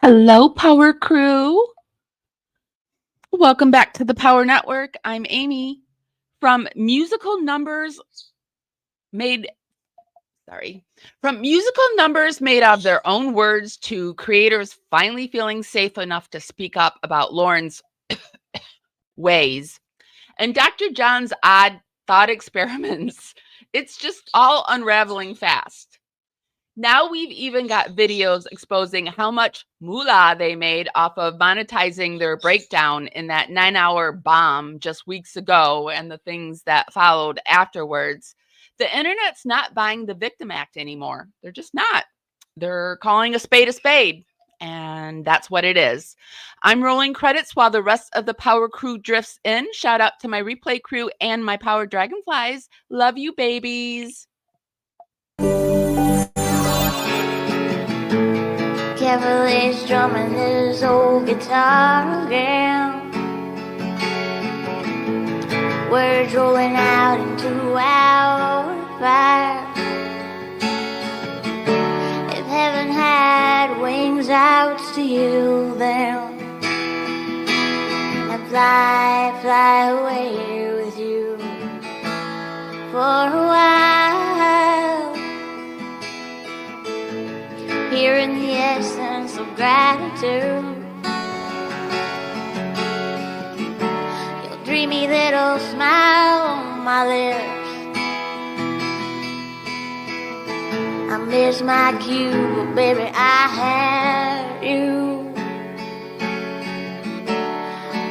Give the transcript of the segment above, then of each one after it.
Hello, Power Crew. Welcome back to the Power Network. I'm Amy. From musical numbers made of their own words to creators finally feeling safe enough to speak up about Lauren's ways and Dr. John's odd thought experiments. It's just all unraveling fast. Now we've even got videos exposing how much moolah they made off of monetizing their breakdown in that 9-hour bomb just weeks ago and the things that followed afterwards. The internet's not buying the victim act anymore. They're just not. They're calling a spade, and that's what it is. I'm rolling credits while the rest of the Power Crew drifts in. Shout out to my replay crew and my Power Dragonflies. Love you, babies. Cavalier's drumming his old guitar again. Words rolling out into our fire. If heaven had wings, I would steal them and fly away with you for a while. Hearing the essence of gratitude, your dreamy little smile on my lips. I miss my cue, but baby, I had you.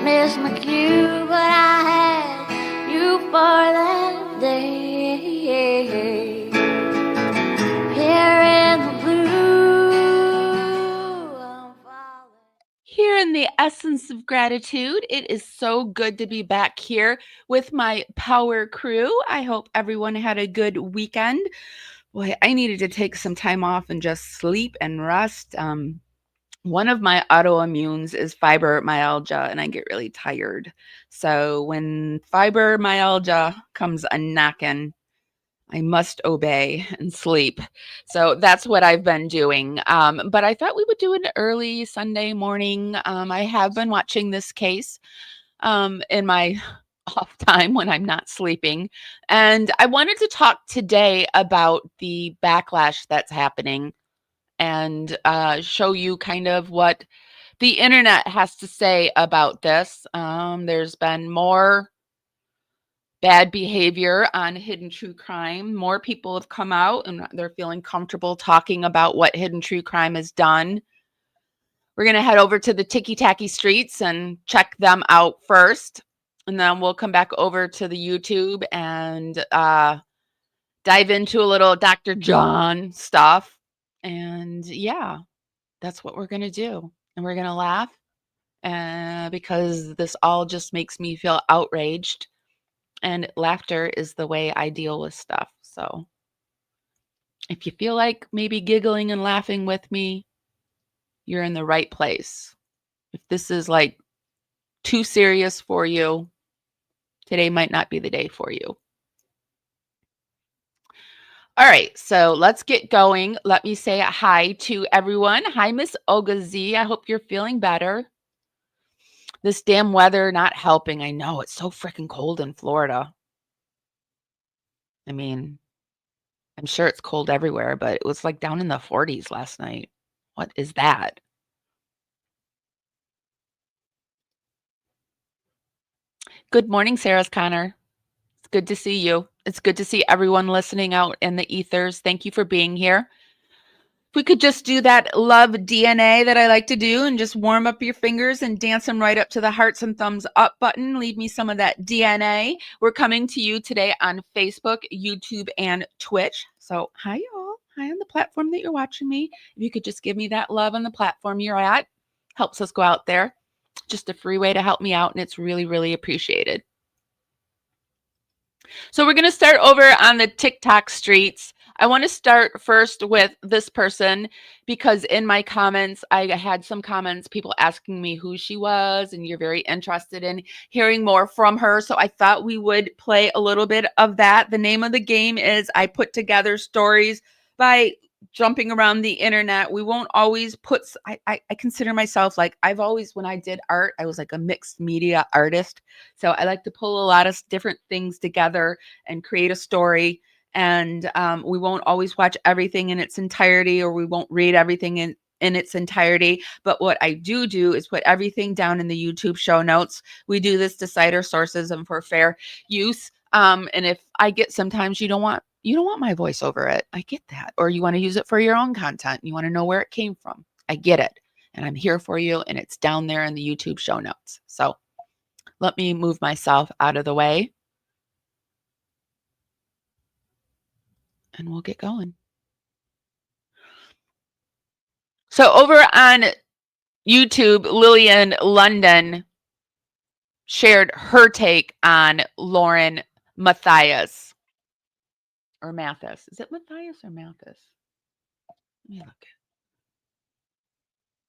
Miss my cue, but I had you for that day. Here in the Here in the essence of gratitude, it is so good to be back here with my Power Crew. I hope everyone had a good weekend. Boy, I needed to take some time off and just sleep and rest. One of my autoimmunes is fibromyalgia, and I get really tired. So when fibromyalgia comes a-knocking, I must obey and sleep. So that's what I've been doing. But I thought we would do an early Sunday morning. I have been watching this case in my off time when I'm not sleeping. And I wanted to talk today about the backlash that's happening and show you kind of what the internet has to say about this. There's been more bad behavior on Hidden True Crime. More people have come out and they're feeling comfortable talking about what Hidden True Crime has done. We're going to head over to the Ticky Tacky Streets and check them out first. And then we'll come back over to the YouTube and dive into a little Dr. John stuff. And yeah, that's what we're going to do. And we're going to laugh because this all just makes me feel outraged. And laughter is the way I deal with stuff. So if you feel like maybe giggling and laughing with me, you're in the right place. If this is like too serious for you, today might not be the day for you. All right, so let's get going. Let me say hi to everyone. Hi, Miss Olga Z. I hope you're feeling better. This damn weather not helping. I know it's so freaking cold in Florida. I mean, I'm sure it's cold everywhere, but it was like down in the 40s last night. What is that? Good morning, Sarah Connor. It's good to see you. It's good to see everyone listening out in the ethers. Thank you for being here. If we could just do that love DNA that I like to do and just warm up your fingers and dance them right up to the hearts and thumbs up button. Leave me some of that DNA. We're coming to you today on Facebook, YouTube, and Twitch. So hi, y'all. Hi on the platform that you're watching me. If you could just give me that love on the platform you're at, helps us go out there. Just a free way to help me out, and it's really, really appreciated. So we're going to start over on the TikTok streets. I want to start first with this person because in my comments, I had some comments, people asking me who she was, and you're very interested in hearing more from her. So I thought we would play a little bit of that. The name of the game is I put together stories by jumping around the internet. We won't always put, I consider myself like, I've always, when I did art, I was like a mixed media artist. So I like to pull a lot of different things together and create a story. And we won't always watch everything in its entirety, or we won't read everything in its entirety. But what I do is put everything down in the YouTube show notes. We do this to cite our sources and for fair use. And if I get, sometimes you don't want my voice over it. I get that. Or you want to use it for your own content. You want to know where it came from. I get it. And I'm here for you. And it's down there in the YouTube show notes. So let me move myself out of the way. And we'll get going. So over on YouTube, Lillian London shared her take on Lauren Matthias. Or Mathis. Is it Matthias or Mathis? Let me look.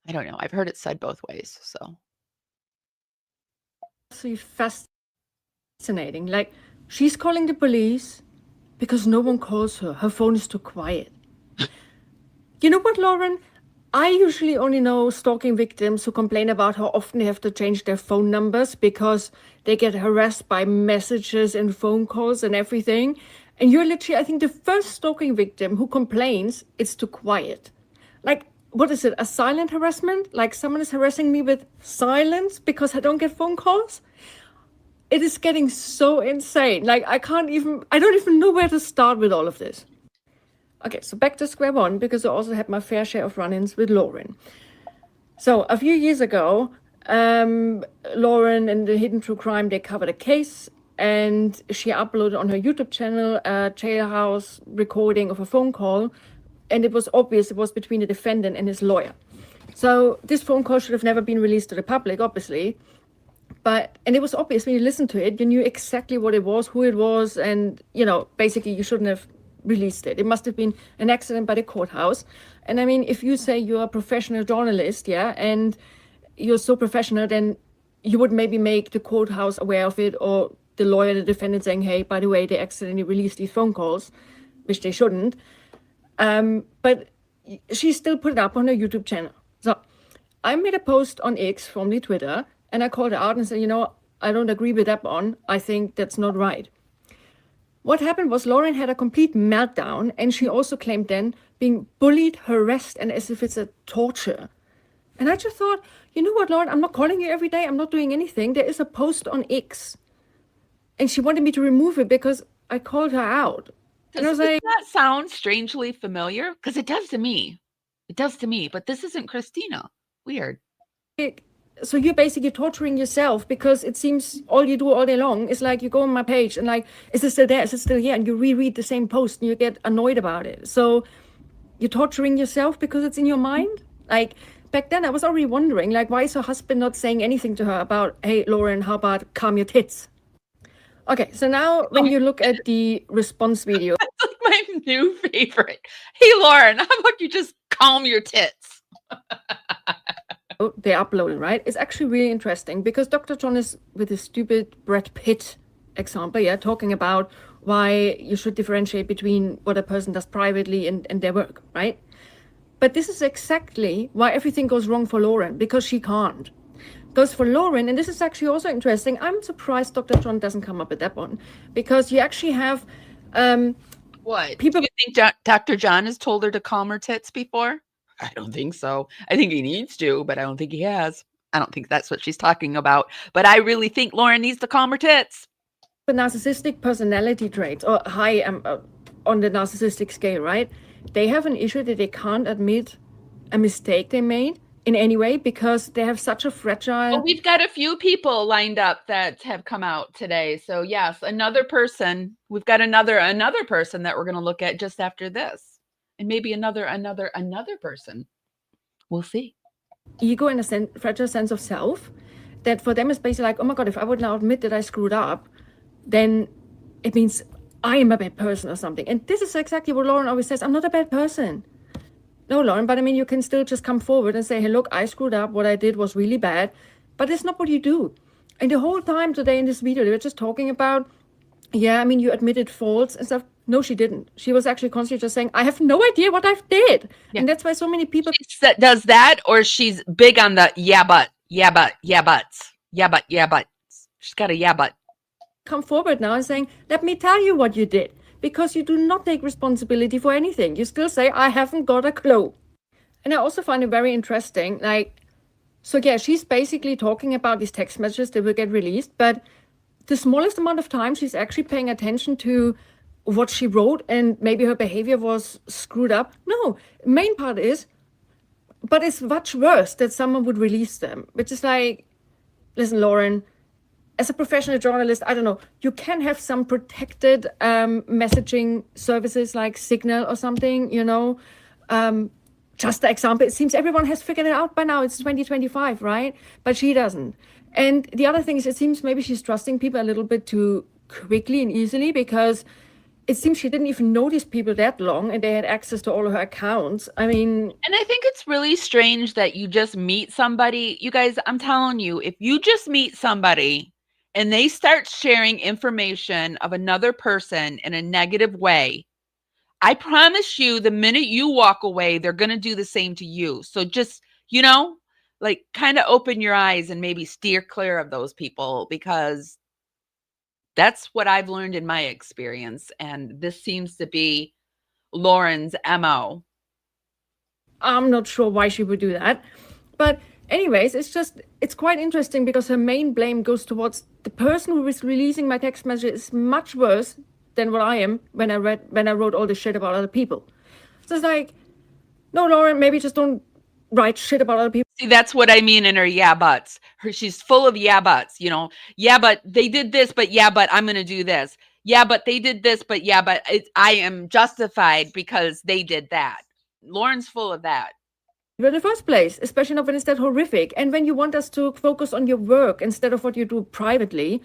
I don't know. I've heard it said both ways. So. Absolutely fascinating. Like, she's calling the police because no one calls her. Her phone is too quiet. You know what, Lauren? I usually only know stalking victims who complain about how often they have to change their phone numbers because they get harassed by messages and phone calls and everything. And you're literally, I think, the first stalking victim who complains it's too quiet. Like, what is it? A silent harassment? Like someone is harassing me with silence because I don't get phone calls? It is getting so insane. Like, I don't even know where to start with all of this. Okay, so back to square one, because I also had my fair share of run-ins with Lauren. So a few years ago, Lauren and the Hidden True Crime, they covered a case, and she uploaded on her YouTube channel a jailhouse recording of a phone call, and it was obvious it was between the defendant and his lawyer. So this phone call should have never been released to the public, obviously. And it was obvious when you listened to it, you knew exactly what it was, who it was, and, basically you shouldn't have released it. It must have been an accident by the courthouse. And I mean, if you say you're a professional journalist, and you're so professional, then you would maybe make the courthouse aware of it, or the lawyer, the defendant, saying, hey, by the way, they accidentally released these phone calls, which they shouldn't. But she still put it up on her YouTube channel. So I made a post on X, formerly Twitter, and I called her out and said, I don't agree with that one. I think that's not right. What happened was Lauren had a complete meltdown, and she also claimed then being bullied, harassed, and as if it's a torture. And I just thought, you know what, Lauren, I'm not calling you every day. I'm not doing anything. There is a post on X. And she wanted me to remove it because I called her out. Does that sound strangely familiar? Because it does to me. It does to me, but this isn't Christina. Weird. So you're basically torturing yourself, because it seems all you do all day long is like you go on my page and like, is it still there? Is it still here? And you reread the same post and you get annoyed about it. So you're torturing yourself because it's in your mind. Like back then I was already wondering, like, why is her husband not saying anything to her about, hey, Lauren, how about calm your tits? Okay, so now when you look at the response video. That's like my new favorite. Hey, Lauren, how about you just calm your tits? They uploaded, right? It's actually really interesting because Dr. John is with his stupid Brad Pitt example, talking about why you should differentiate between what a person does privately and their work, right? But this is exactly why everything goes wrong for Lauren, because she can't. Because for Lauren, and this is actually also interesting, I'm surprised Dr. John doesn't come up with that one, because you actually have what? People. Do you think Dr. John has told her to calm her tits before? I don't think so. I think he needs to, but I don't think he has. I don't think that's what she's talking about. But I really think Lauren needs to calm her tits. The narcissistic personality traits, or high on the narcissistic scale, right? They have an issue that they can't admit a mistake they made in any way, because they have such a fragile. Well, we've got a few people lined up that have come out today. So yes, another person. We've got another person that we're going to look at just after this. And maybe another person. We'll see. Ego and a fragile sense of self, that for them is basically like, oh my God, if I would now admit that I screwed up, then it means I am a bad person or something. And this is exactly what Lauren always says. I'm not a bad person. No, Lauren, but I mean, you can still just come forward and say, hey, look, I screwed up. What I did was really bad. But it's not what you do. And the whole time today in this video, they were just talking about, you admitted faults and stuff. No, she didn't. She was actually constantly just saying, I have no idea what I've did. Yeah. And that's why so many people does that, or she's big on the yeah, but. Yeah, but. She's got a yeah, but. come forward now and saying, let me tell you what you did. Because you do not take responsibility for anything. You still say, I haven't got a clue. And I also find it very interesting. Like, so yeah, she's basically talking about these text messages that will get released, but the smallest amount of time she's actually paying attention to what she wrote and maybe her behavior was screwed up. No, main part is, but it's much worse that someone would release them, which is like, listen, Lauren, as a professional journalist, I don't know, you can have some protected messaging services like Signal or something, you know. Just the example, it seems everyone has figured it out by now. It's 2025, right? But she doesn't. And the other thing is, it seems maybe she's trusting people a little bit too quickly and easily, because it seems she didn't even know these people that long and they had access to all of her accounts. I mean... And I think it's really strange that you just meet somebody. You guys, I'm telling you, if you just meet somebody and they start sharing information of another person in a negative way, I promise you, the minute you walk away, they're going to do the same to you. So just, you know, like kind of open your eyes and maybe steer clear of those people, because that's what I've learned in my experience. And this seems to be Lauren's MO. I'm not sure why she would do that. But anyways, it's quite interesting, because her main blame goes towards the person who is releasing my text message is much worse than what I am when I wrote all this shit about other people. So it's like, no, Lauren, maybe just don't write shit about other people. See, that's what I mean in her yeah buts. She's full of yeah buts, you know. Yeah, but they did this, but yeah, but I'm going to do this. Yeah, but they did this, but yeah, but I am justified because they did that. Lauren's full of that. In the first place, especially not when it's that horrific. And when you want us to focus on your work instead of what you do privately,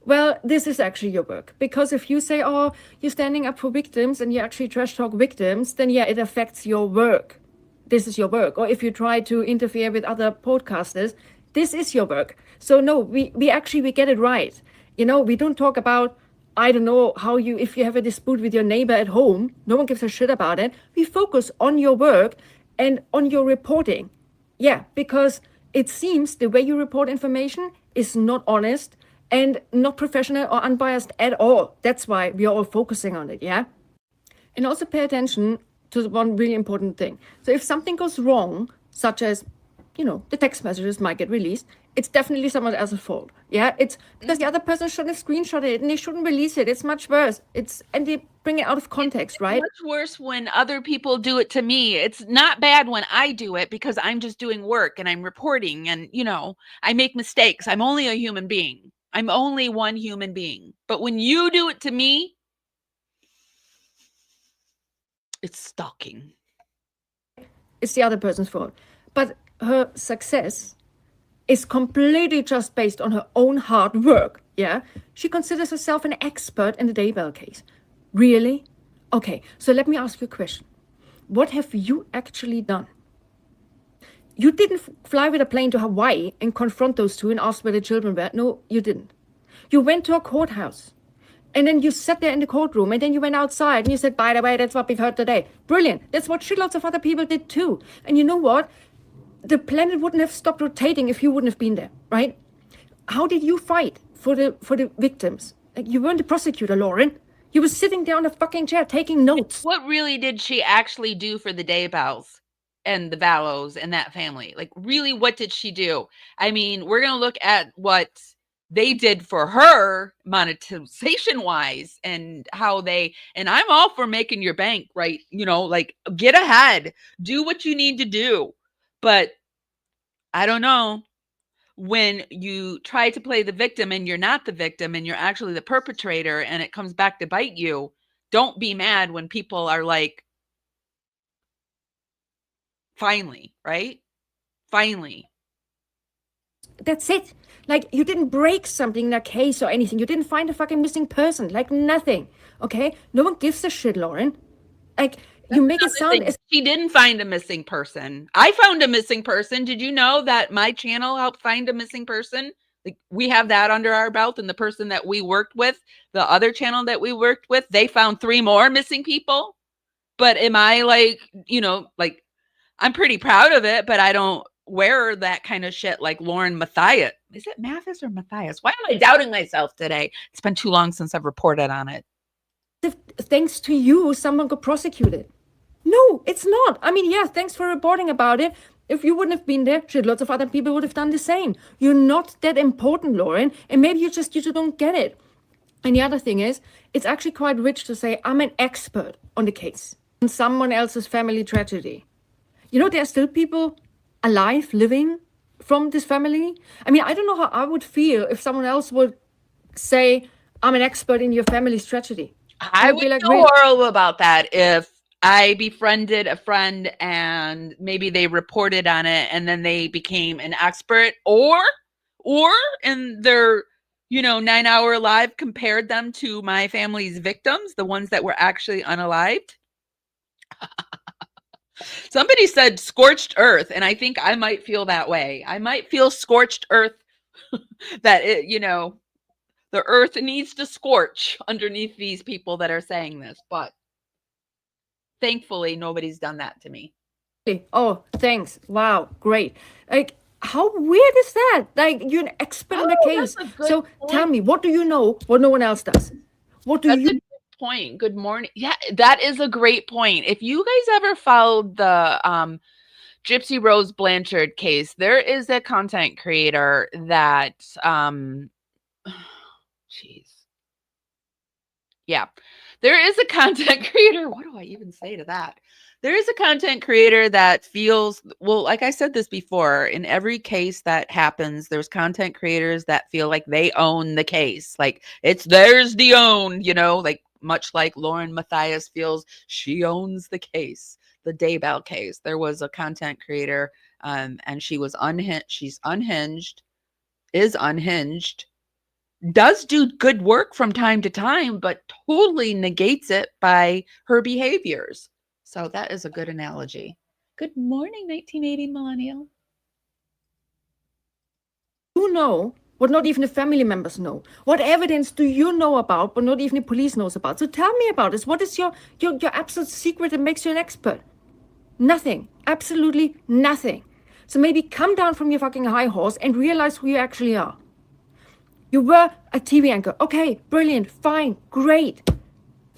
well, this is actually your work. Because if you say, oh, you're standing up for victims and you actually trash talk victims, then yeah, it affects your work. This is your work. Or if you try to interfere with other podcasters, this is your work. So no, we get it right. You know, we don't talk about, I don't know, if you have a dispute with your neighbor at home, no one gives a shit about it. We focus on your work and on your reporting. Yeah, because it seems the way you report information is not honest and not professional or unbiased at all. That's why we are all focusing on it, yeah? And also pay attention to one really important thing. So if something goes wrong, such as, you know, the text messages might get released, it's definitely someone else's fault. Yeah, it's because the other person shouldn't have screenshotted it and they shouldn't release it. It's much worse. And they bring it out of context, right? It's much worse when other people do it to me. It's not bad when I do it because I'm just doing work and I'm reporting and, you know, I make mistakes. I'm only a human being. I'm only one human being. But when you do it to me, it's stalking. It's the other person's fault. But her success is completely just based on her own hard work, yeah? She considers herself an expert in the Daybell case. Really? Okay, so let me ask you a question. What have you actually done? You didn't fly with a plane to Hawaii and confront those two and ask where the children were. No, you didn't. You went to a courthouse. And then you sat there in the courtroom, and then you went outside and you said, by the way, that's what we've heard today. Brilliant. That's what shitloads of other people did too. And you know what? The planet wouldn't have stopped rotating if you wouldn't have been there, right? How did you fight for the victims? Like, you weren't the prosecutor, Lauren. You were sitting there on a fucking chair taking notes. What really did she actually do for the Daybells and the Vallows and that family? Like, really, what did she do? I mean, we're going to look at what they did for her monetization wise and how and I'm all for making your bank, right? You know, like, get ahead, do what you need to do. But I don't know, when you try to play the victim and you're not the victim and you're actually the perpetrator and it comes back to bite you, don't be mad when people are like, finally, right? Finally. That's it. Like, you didn't break something in a case or anything. You didn't find a fucking missing person. Like, nothing. Okay? No one gives a shit, Lauren. Like, you make it sound as... She didn't find a missing person. I found a missing person. Did you know that my channel helped find a missing person? Like, we have that under our belt, and the person that we worked with, the other channel that we worked with, they found 3 more missing people. But am I like, like, I'm pretty proud of it, but I don't wear that kind of shit like Lauren Matthias. Is it Mathis or Matthias? Why am I doubting myself today? It's been too long since I've reported on it. If thanks to you, someone got prosecuted. No, it's not. I mean, yeah, thanks for reporting about it. If you wouldn't have been there, lots of other people would have done the same. You're not that important, Lauren, and maybe you just don't get it. And the other thing is, it's actually quite rich to say, I'm an expert on the case, on someone else's family tragedy. You know, there are still people alive, living from this family. I mean, I don't know how I would feel if someone else would say, I'm an expert in your family's tragedy. I would like, feel horrible about that if I befriended a friend and maybe they reported on it and then they became an expert, or in their 9-hour live compared them to my family's victims, the ones that were actually unalived. Somebody said scorched earth, and I think I might feel that way. I might feel scorched earth, that it, the earth needs to scorch underneath these people that are saying this, but thankfully nobody's done that to me. Oh, thanks. Wow, great. Like, how weird is that? Like, you're an expert in the case. So tell me, what do you know what no one else does? What do That's a good point. Good morning. Yeah, that is a great point. If you guys ever followed the Gypsy Rose Blanchard case, there is a content creator that yeah, there is a content creator. What do I even say to that? There is a content creator that feels, well, like I said this before, in every case that happens, there's content creators that feel like they own the case. Like, it's theirs to own, like much like Lauren Matthias feels she owns the case, the Daybell case. There was a content creator and she was unhinged. She's unhinged, is unhinged, does do good work from time to time, but totally negates it by her behaviors. So that is a good analogy. Good morning, 1980 millennial. You know what not even the family members know. What evidence do you know about, but not even the police knows about? So tell me about this. What is your absolute secret that makes you an expert? Nothing. Absolutely nothing. So maybe come down from your fucking high horse and realize who you actually are. You were a TV anchor. Okay, brilliant, fine, great.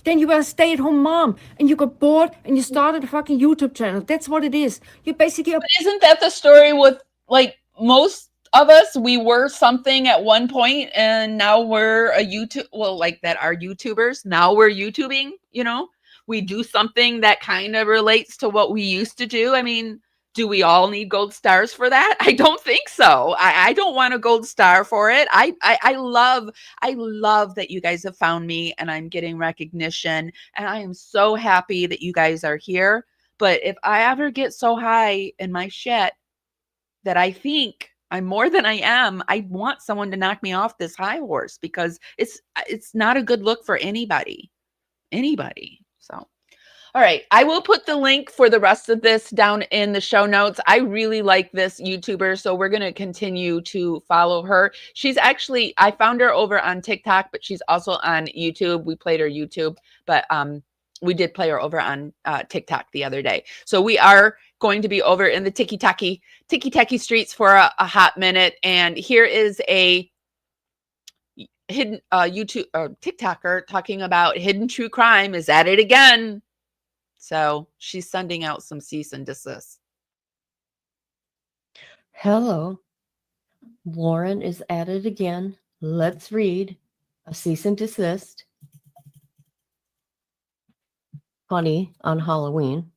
Then you were a stay-at-home mom and you got bored and you started a fucking YouTube channel. That's what it is. You're basically... But isn't that the story with, like, most of us? We were something at one point and now we're a YouTube... Well, like, that are YouTubers. Now we're YouTubing, We do something that kind of relates to what we used to do. I mean... Do we all need gold stars for that? I don't think so. I don't want a gold star for it. I love that you guys have found me and I'm getting recognition. And I am so happy that you guys are here. But if I ever get so high in my shit that I think I'm more than I am, I want someone to knock me off this high horse, because it's not a good look for anybody. So. All right, I will put the link for the rest of this down in the show notes. I really like this YouTuber, so we're going to continue to follow her. She's actually, I found her over on TikTok, but she's also on YouTube. We played her YouTube, but we did play her over on TikTok the other day. So we are going to be over in the tiki-taki streets for a hot minute. And here is a hidden YouTube TikToker talking about hidden true crime is at it again. So she's sending out some cease and desist. Hello. Lauren is at it again. Let's read a cease and desist. Funny on Halloween.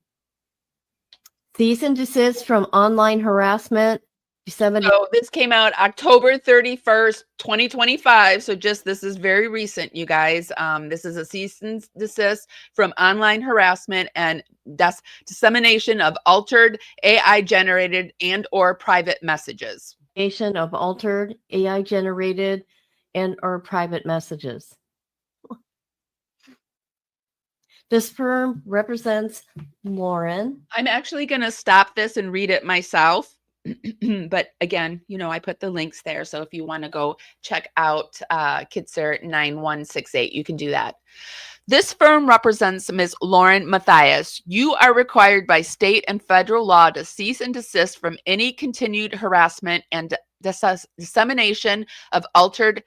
Cease and desist from online harassment. So this came out October 31st, 2025. So this is very recent, you guys. This is a cease and desist from online harassment and dissemination of altered AI generated and or private messages. Of altered AI generated and or private messages. This firm represents Lauren. I'm actually going to stop this and read it myself. But again, I put the links there. So if you want to go check out Kitzer 9168, you can do that. This firm represents Ms. Lauren Matthias. You are required by state and federal law to cease and desist from any continued harassment and dissemination of altered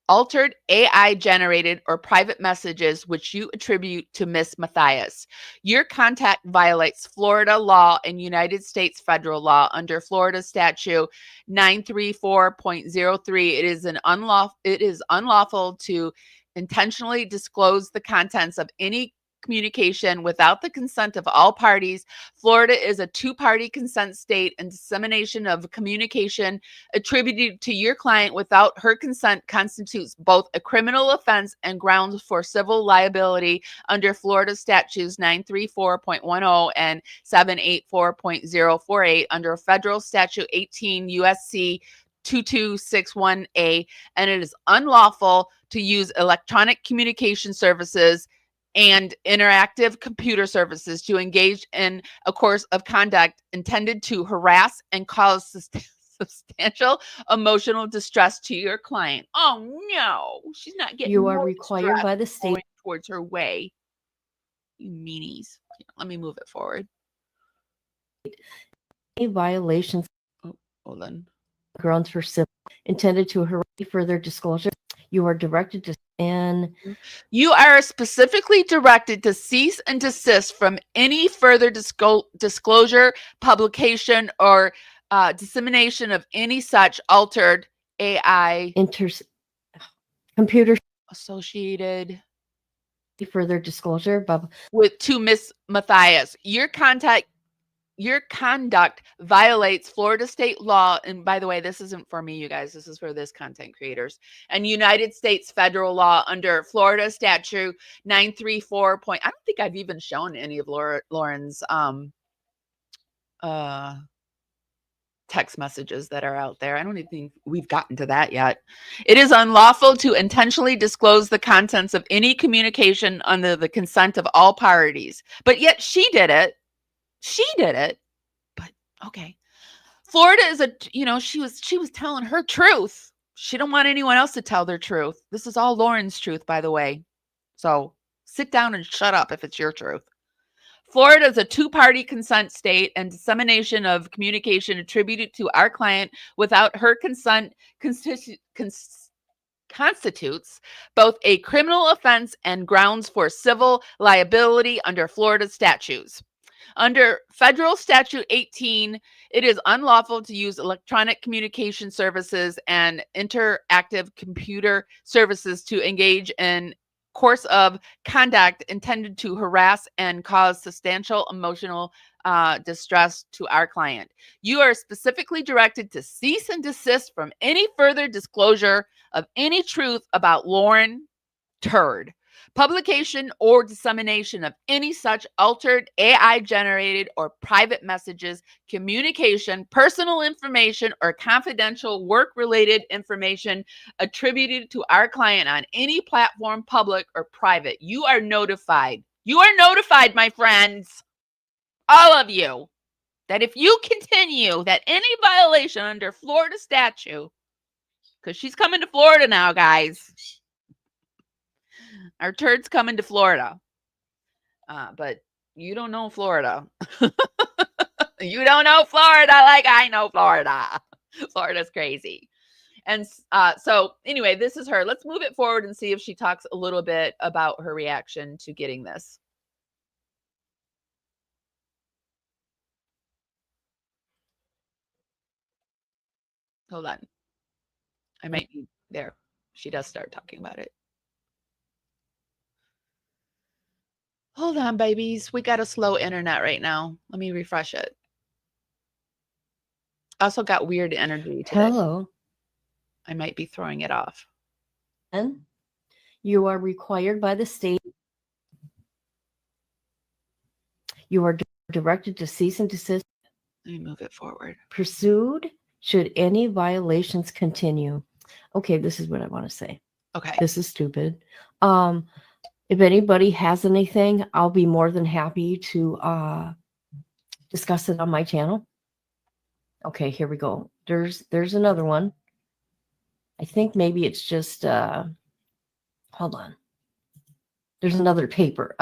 AI-generated or private messages which you attribute to Ms. Matthias. Your contact violates Florida law and United States federal law under Florida statute 934.03. It is unlawful to intentionally disclose the contents of any communication without the consent of all parties. Florida is a two-party consent state, and dissemination of communication attributed to your client without her consent constitutes both a criminal offense and grounds for civil liability under Florida statutes 934.10 and 784.048 under federal statute 18 USC 2261A, and it is unlawful to use electronic communication services and interactive computer services to engage in a course of conduct intended to harass and cause substantial emotional distress to your client. Oh no, she's not getting. You are required by the state going towards her way. You meanies. Let me move it forward. Any violations. Oh, hold on. Grounds for civil intended to harass further disclosure. You are directed to You are specifically directed to cease and desist from any further disclosure, publication, or dissemination of any such altered AI computer associated further disclosure with to Miss Matthias. Your conduct violates Florida state law. And by the way, this isn't for me, you guys. This is for this content creators. And United States federal law under Florida statute 934. I don't think I've even shown any of Lauren's text messages that are out there. I don't even think we've gotten to that yet. It is unlawful to intentionally disclose the contents of any communication under the consent of all parties. But yet she did it. She did it, but okay. Florida is she was telling her truth. She don't want anyone else to tell their truth. This is all Lauren's truth, by the way. So sit down and shut up if it's your truth. Florida is a two-party consent state, and dissemination of communication attributed to our client without her consent constitutes both a criminal offense and grounds for civil liability under Florida statutes. Under federal statute 18, it is unlawful to use electronic communication services and interactive computer services to engage in course of conduct intended to harass and cause substantial emotional distress to our client. You are specifically directed to cease and desist from any further disclosure of any truth about Lauren Turd. Publication or dissemination of any such altered, AI-generated, or private messages, communication, personal information, or confidential work-related information attributed to our client on any platform, public or private. You are notified. You are notified, my friends, all of you, that if you continue that any violation under Florida statute, because she's coming to Florida now, guys. Our turd's coming to Florida. But you don't know Florida. You don't know Florida like I know Florida. Florida's crazy. And so anyway, this is her. Let's move it forward and see if she talks a little bit about her reaction to getting this. Hold on. I might be there. She does start talking about it. Hold on, babies. We got a slow internet right now. Let me refresh it. Also got weird energy today. Hello. I might be throwing it off. And you are required by the state. You are directed to cease and desist. Let me move it forward. Pursued should any violations continue. Okay, this is what I want to say. Okay. This is stupid. If anybody has anything, I'll be more than happy to discuss it on my channel. Okay, here we go. There's another one. I think maybe it's just hold on. There's another paper.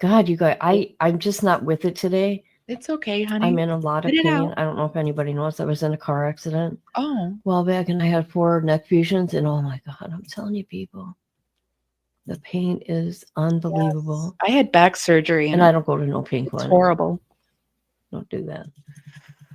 God, you guys, I'm just not with it today. It's okay, honey. I'm in a lot of Get it pain. out. I don't know if anybody knows I was in a car accident a Oh, while back, and I had 4 neck fusions, and oh my God, I'm telling you, people, the pain is unbelievable. I had back surgery, And I don't go to no pain it's clinic. horrible. Don't do that.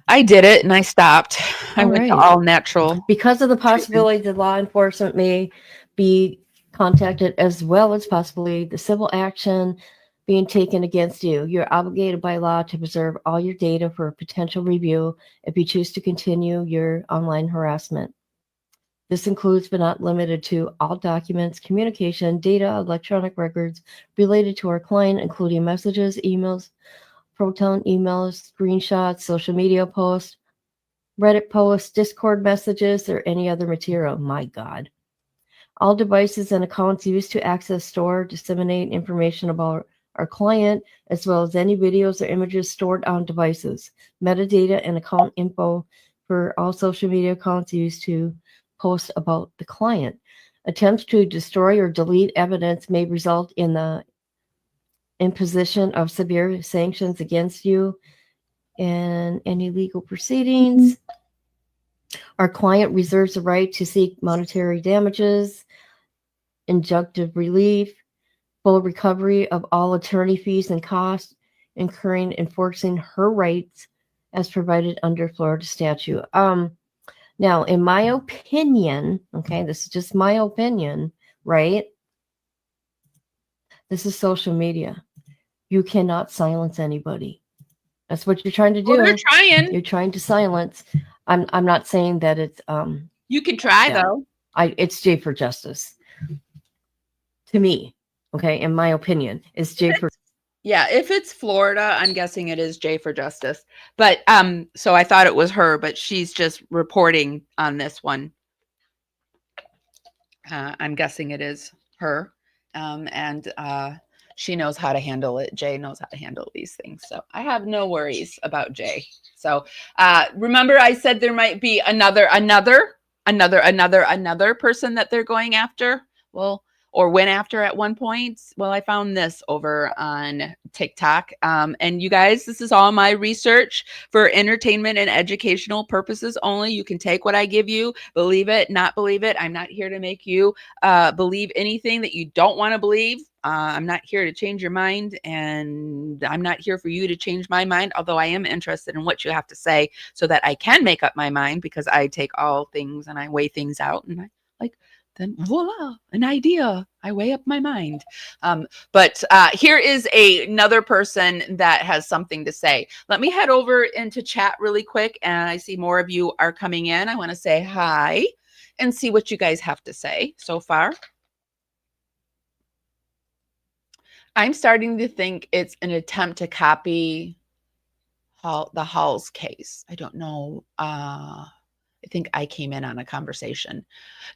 I did it and I stopped. I All went to right. all natural. Because of the possibility that law enforcement may be contacted, as well as possibly the civil action being taken against you, you're obligated by law to preserve all your data for potential review if you choose to continue your online harassment. This includes, but not limited to, all documents, communication, data, electronic records related to our client, including messages, emails, Proton emails, screenshots, social media posts, Reddit posts, Discord messages, or any other material. My God. All devices and accounts used to access, store, disseminate information about our client, as well as any videos or images stored on devices. Metadata and account info for all social media accounts used to post about the client. Attempts to destroy or delete evidence may result in the imposition of severe sanctions against you and any legal proceedings. Our client reserves the right to seek monetary damages, injunctive relief, full recovery of all attorney fees and costs, incurring enforcing her rights as provided under Florida statute. Now, in my opinion, okay, this is just my opinion, right? This is social media. You cannot silence anybody. That's what you're trying to do. Well, they're trying. You're trying to silence. I'm not saying that it's You can try yeah. though. It's J for justice. To me, okay, in my opinion, it's J for Yeah, if it's Florida, I'm guessing it is J for justice. But so I thought it was her, but she's just reporting on this one. I'm guessing it is her. And she knows how to handle it. Jay knows how to handle these things. So I have no worries about Jay. So remember I said there might be another person that they're going after. Well, or went after at one point. Well, I found this over on TikTok. And you guys, this is all my research for entertainment and educational purposes only. You can take what I give you, believe it, not believe it. I'm not here to make you believe anything that you don't want to believe. I'm not here to change your mind, and I'm not here for you to change my mind, although I am interested in what you have to say so that I can make up my mind, because I take all things and I weigh things out, and I like, then voila, an idea. I weigh up my mind. But here is another person that has something to say. Let me head over into chat really quick, and I see more of you are coming in. I want to say hi and see what you guys have to say so far. I'm starting to think it's an attempt to copy the Halls case. I don't know. I think I came in on a conversation.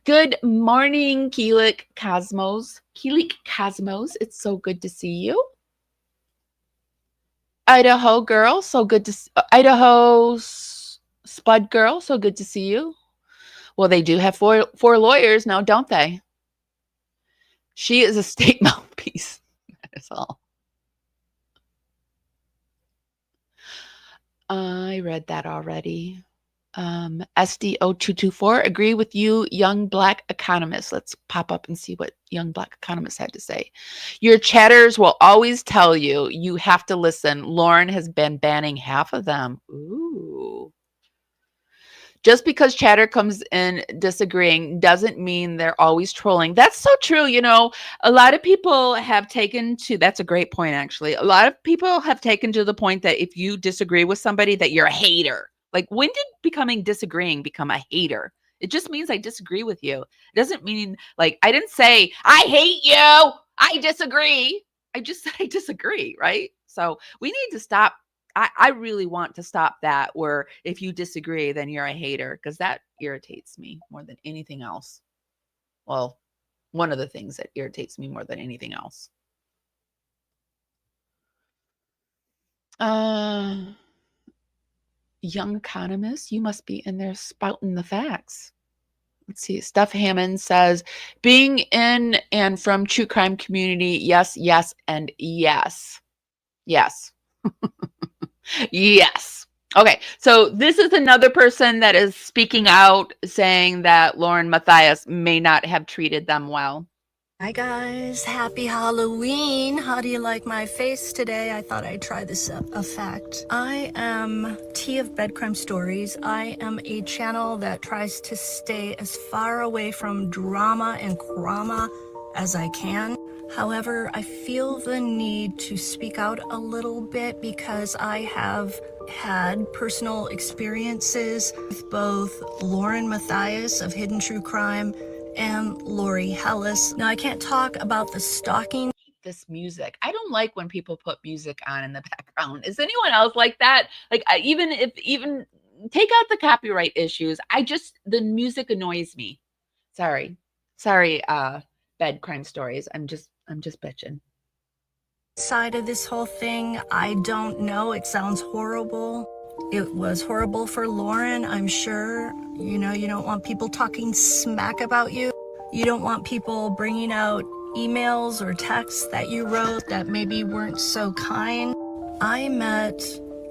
Good morning, Keelik Cosmos. Keelik Cosmos, it's so good to see you. Idaho girl, so good to see. Idaho Spud girl, so good to see you. Well, they do have four lawyers now, don't they? She is a state mouthpiece. That's all. I read that already. SDO224, agree with you, young black economist. Let's pop up and see what young black economist had to say. Your chatters will always tell you you have to listen. Lauren has been banning half of them. Ooh. Just because chatter comes in disagreeing doesn't mean they're always trolling. That's so true. You know, a lot of people have taken to, that's a great point, actually. A lot of people have taken to the point that if you disagree with somebody, that you're a hater. Like, when did disagreeing become a hater? It just means I disagree with you. It doesn't mean, like, I didn't say, I hate you, I disagree. I just said I disagree, right? So we need to stop. I really want to stop that, where if you disagree, then you're a hater, because that irritates me more than anything else. Well, one of the things that irritates me more than anything else. young economist, you must be in there spouting the facts. Let's see. Steph Hammond says, being in and from true crime community, yes, yes, and yes. Yes. Yes. Okay, so this is another person that is speaking out, saying that Lauren Matthias may not have treated them well. Hi guys, happy Halloween. How do you like my face today? I thought I'd try this effect. I am Tea of Bedcrime Stories. I am a channel that tries to stay as far away from drama and drama as I can. However, I feel the need to speak out a little bit because I have had personal experiences with both Lauren Matthias of Hidden True Crime and Lori Hellis. Now, I can't talk about the stalking. This music, I don't like when people put music on in the background. Is anyone else like that? Like, even take out the copyright issues, the music annoys me. Sorry, Bed Crime Stories. I'm just bitching. Side of this whole thing, I don't know. It sounds horrible. It was horrible for Lauren, I'm sure. You know, you don't want people talking smack about you. You don't want people bringing out emails or texts that you wrote that maybe weren't so kind. I met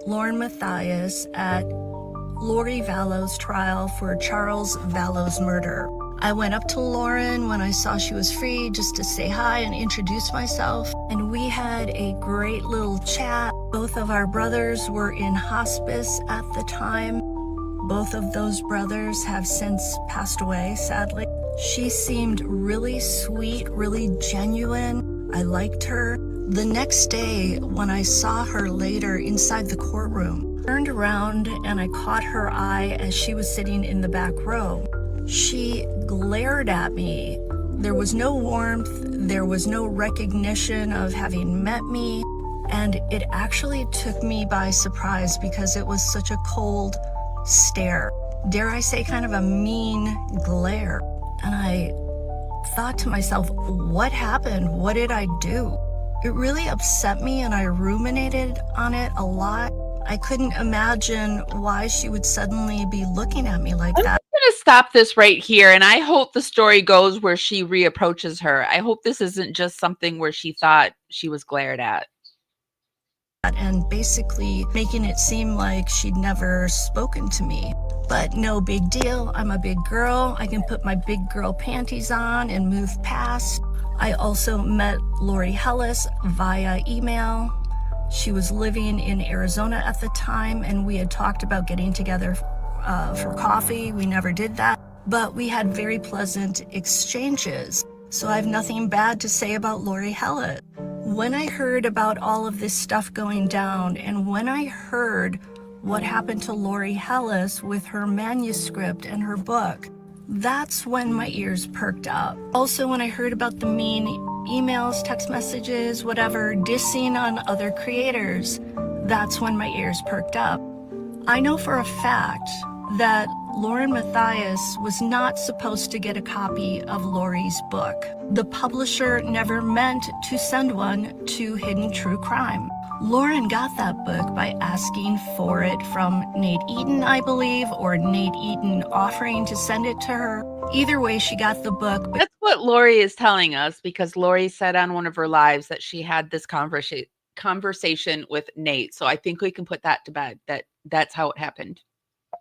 Lauren Matthias at Lori Vallow's trial for Charles Vallow's murder. I went up to Lauren when I saw she was free just to say hi and introduce myself. And we had a great little chat. Both of our brothers were in hospice at the time. Both of those brothers have since passed away, sadly. She seemed really sweet, really genuine. I liked her. The next day, when I saw her later inside the courtroom, I turned around and I caught her eye as she was sitting in the back row. She glared at me. There was no warmth, there was no recognition of having met me, and it actually took me by surprise because it was such a cold stare. Dare I say, kind of a mean glare. And I thought to myself, what happened? What did I do? It really upset me and I ruminated on it a lot. I couldn't imagine why she would suddenly be looking at me like that. I'm going to stop this right here, and I hope the story goes where she reapproaches her. I hope this isn't just something where she thought she was glared at. And basically making it seem like she'd never spoken to me. But no big deal. I'm a big girl. I can put my big girl panties on and move past. I also met Lori Hellis via email. She was living in Arizona at the time, and we had talked about getting together for coffee. We never did that, but we had very pleasant exchanges. So I have nothing bad to say about Lori Hellis. When I heard about all of this stuff going down, and when I heard what happened to Lori Hellis with her manuscript and her book, that's when my ears perked up. Also, when I heard about the mean emails, text messages, whatever, dissing on other creators, that's when my ears perked up. I know for a fact that Lauren Matthias was not supposed to get a copy of Lori's book. The publisher never meant to send one to Hidden True Crime. Lauren got that book by asking for it from Nate Eaton, I believe, or Nate Eaton offering to send it to her. Either way, she got the book. But that's what Lori is telling us, because Lori said on one of her lives that she had this conversation with Nate. So I think we can put that to bed, that's how it happened.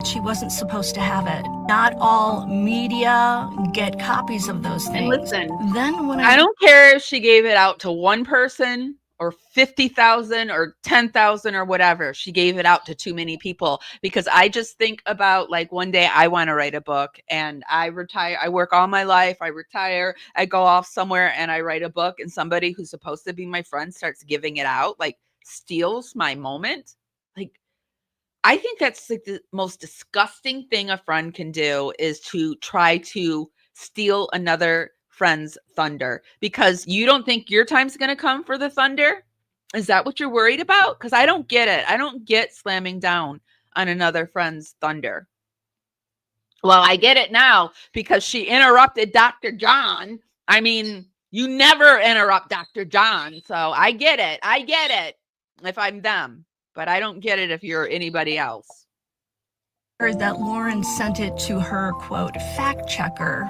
She wasn't supposed to have it. Not all media get copies of those things. And listen, then when I don't care if she gave it out to one person or 50,000 or 10,000 or whatever. She gave it out to too many people, because I just think about, like, one day I want to write a book and I retire. I work all my life. I retire. I go off somewhere and I write a book, and somebody who's supposed to be my friend starts giving it out, like steals my moment. Like, I think that's like the most disgusting thing a friend can do, is to try to steal another friend's thunder, because you don't think your time's going to come for the thunder. Is that what you're worried about? Because I don't get it. I don't get slamming down on another friend's thunder. Well, I get it now, because she interrupted Dr. John. I mean, you never interrupt Dr. John. So I get it. If I'm them. But I don't get it if you're anybody else. Heard that Lauren sent it to her, quote, fact checker,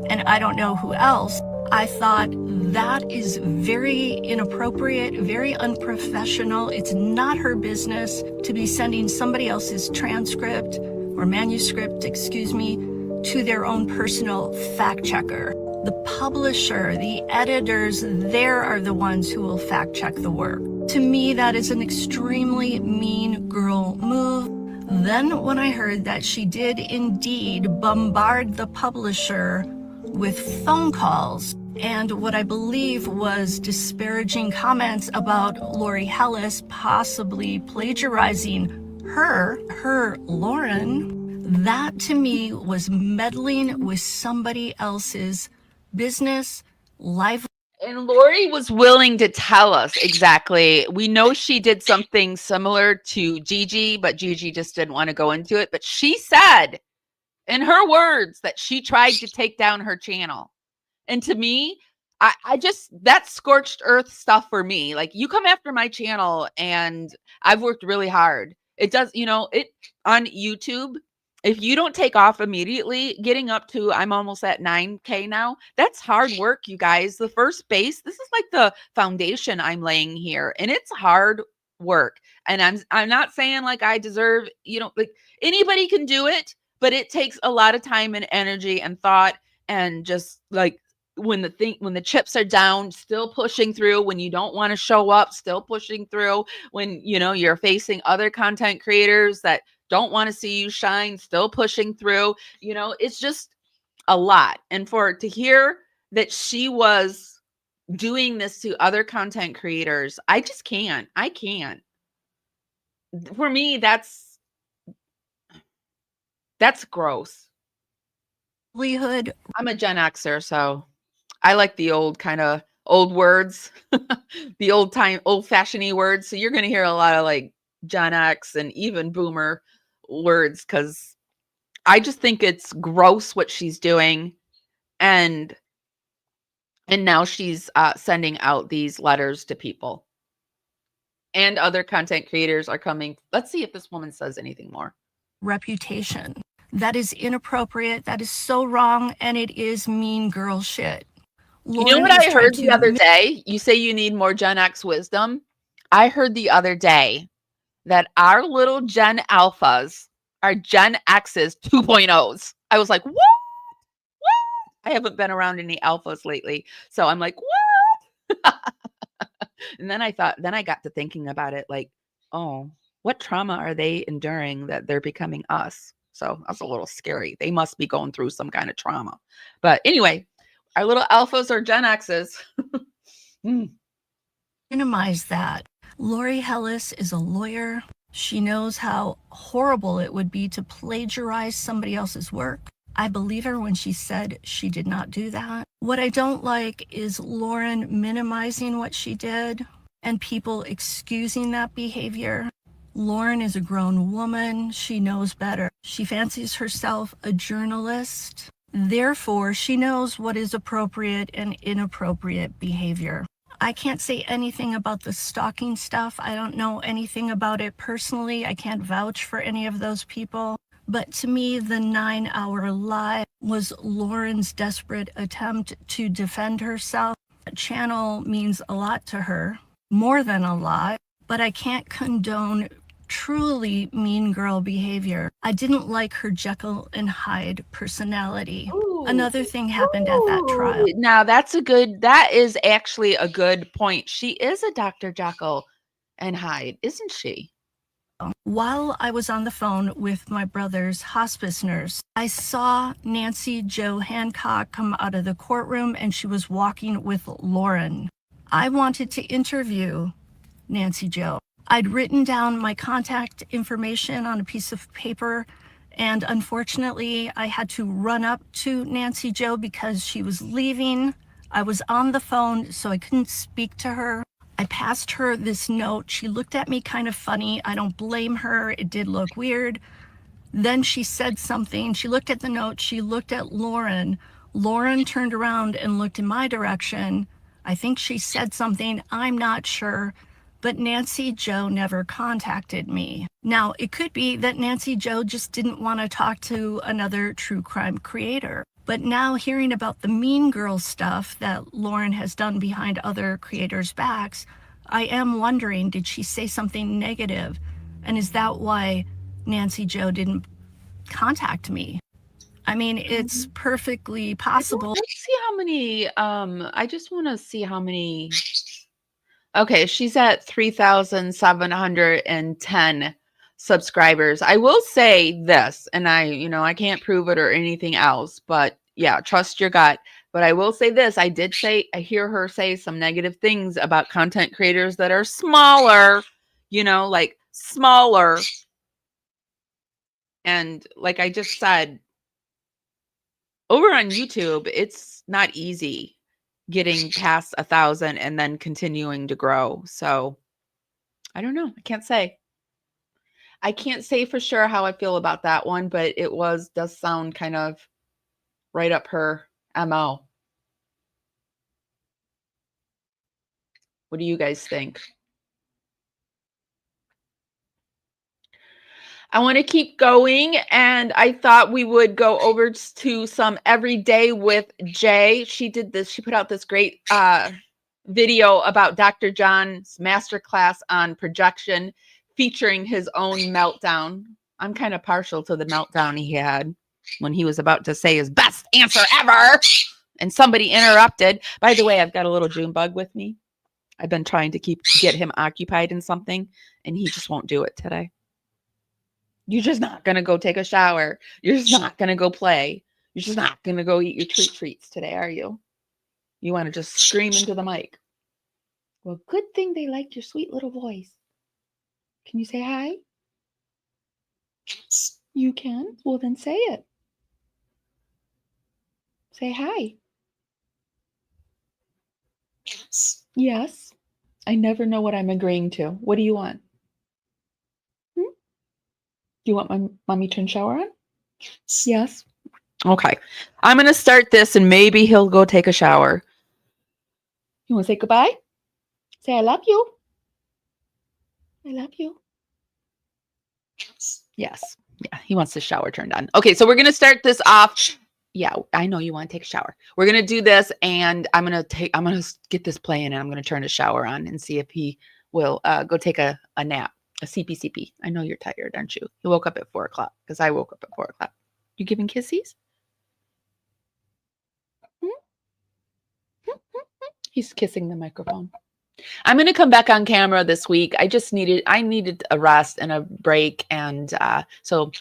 and I don't know who else. I thought that is very inappropriate, very unprofessional. It's not her business to be sending somebody else's transcript or manuscript, to their own personal fact checker. The publisher, the editors, they are the ones who will fact check the work. To me, that is an extremely mean girl move. Then when I heard that she did indeed bombard the publisher with phone calls and what I believe was disparaging comments about Lori Hellis possibly plagiarizing her Lauren, that to me was meddling with somebody else's business, life. And Lori was willing to tell us exactly. We know she did something similar to Gigi, but Gigi just didn't want to go into it. But she said in her words that she tried to take down her channel. And to me, I just, that's scorched earth stuff for me. Like, you come after my channel and I've worked really hard. It does, it on YouTube. If you don't take off immediately, getting up to, I'm almost at 9K now. That's hard work, you guys. The first base, this is like the foundation I'm laying here, and it's hard work. And I'm not saying like I deserve, like anybody can do it, but it takes a lot of time and energy and thought, and just like when the chips are down, still pushing through, when you don't want to show up, still pushing through, when you're facing other content creators that don't want to see you shine, still pushing through, it's just a lot. And to hear that she was doing this to other content creators, I can't. For me, that's gross. Livelihood. I'm a Gen Xer, so I like the old kind of old words, the old fashioned words. So you're going to hear a lot of like Gen X and even boomer words, because I just think it's gross what she's doing. And now she's sending out these letters to people, and other content creators are coming. Let's see if this woman says anything more. Reputation. That is inappropriate. That is so wrong. And it is mean girl shit. You know what I heard the other day? You say you need more Gen X wisdom. I heard the other day that our little Gen Alphas are Gen X's 2.0s. I was like, what? I haven't been around any alphas lately. So I'm like, what? And then I got to thinking about it, like, oh, what trauma are they enduring that they're becoming us? So that's a little scary. They must be going through some kind of trauma. But anyway, our little alphas are Gen X's. Minimize that. Lori Hellis is a lawyer. She knows how horrible it would be to plagiarize somebody else's work. I believe her when she said she did not do that. What I don't like is Lauren minimizing what she did and people excusing that behavior. Lauren is a grown woman. She knows better. She fancies herself a journalist. Therefore, she knows what is appropriate and inappropriate behavior. I can't say anything about the stalking stuff. I don't know anything about it personally. I can't vouch for any of those people. But to me, the 9-hour lie was Lauren's desperate attempt to defend herself. The channel means a lot to her, more than a lot, but I can't condone truly mean girl behavior. I didn't like her Jekyll and Hyde personality. Ooh. Another thing happened at that trial. Now that is actually a good point. She is a Dr. Jekyll and Hyde, isn't she? While I was on the phone with my brother's hospice nurse, I saw Nancy Jo Hancock come out of the courtroom, and she was walking with Lauren. I wanted to interview Nancy Jo. I'd written down my contact information on a piece of paper, and unfortunately, I had to run up to Nancy Jo because she was leaving. I was on the phone, so I couldn't speak to her. I passed her this note. She looked at me kind of funny. I don't blame her. It did look weird. Then she said something. She looked at the note. She looked at Lauren. Lauren turned around and looked in my direction. I think she said something. I'm not sure. but Nancy Jo never contacted me. Now, it could be that Nancy Jo just didn't want to talk to another true crime creator. But now hearing about the mean girl stuff that Lauren has done behind other creators' backs, I am wondering, did she say something negative? And is that why Nancy Jo didn't contact me? I mean, it's perfectly possible. Let's see how many, I just want to see how many. Okay, she's at 3,710 subscribers. I will say this, and I can't prove it or anything else, but yeah, trust your gut. But I will say this, I hear her say some negative things about content creators that are smaller, like smaller. And like I just said, over on YouTube, it's not easy getting past 1,000 and then continuing to grow. So I don't know. I can't say for sure how I feel about that one, but it does sound kind of right up her MO. What do you guys think? I want to keep going, and I thought we would go over to some Everyday with Jay. She put out this great video about Dr. John's masterclass on projection, featuring his own meltdown. I'm kind of partial to the meltdown he had when he was about to say his best answer ever, and somebody interrupted. By the way, I've got a little June bug with me. I've been trying to get him occupied in something, and he just won't do it today. You're just not going to go take a shower. You're just not going to go play. You're just not going to go eat your treats today, are you? You want to just scream into the mic. Well, good thing they liked your sweet little voice. Can you say hi? Yes. You can? Well, then say it. Say hi. Yes. Yes. I never know what I'm agreeing to. What do you want? Do you want my mommy turn shower on? Yes. Okay. I'm going to start this and maybe he'll go take a shower. You want to say goodbye? Say I love you. I love you. Yes. Yeah, he wants the shower turned on. Okay, so we're going to start this off. Yeah, I know you want to take a shower. We're going to do this, and I'm going to get this playing, and I'm going to turn the shower on and see if he will go take a nap. A CP. I know you're tired, aren't you? You woke up at 4 o'clock because I woke up at 4 o'clock. You giving kissies? He's kissing the microphone. I'm going to come back on camera this week. I needed a rest and a break. And so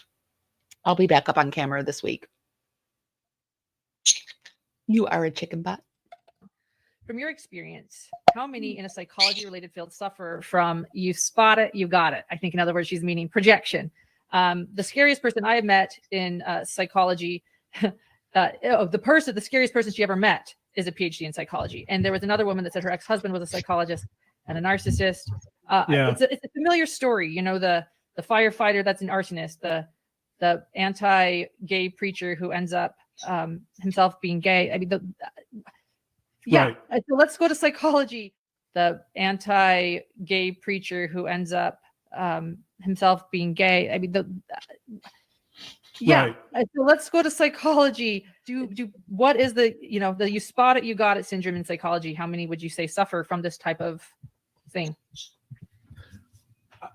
I'll be back up on camera this week. You are a chicken butt. From your experience, how many in a psychology-related field suffer from you spot it, you got it? I think, in other words, she's meaning projection. The scariest person I have met in psychology, the scariest person she ever met is a PhD in psychology. And there was another woman that said her ex-husband was a psychologist and a narcissist. It's a familiar story. You know, the firefighter that's an arsonist, the anti-gay preacher who ends up himself being gay. I mean, yeah. Right. So let's go to psychology. The anti-gay preacher who ends up himself being gay. I mean, yeah. Right. So let's go to psychology. What is the you spot it, you got it syndrome in psychology? How many would you say suffer from this type of thing?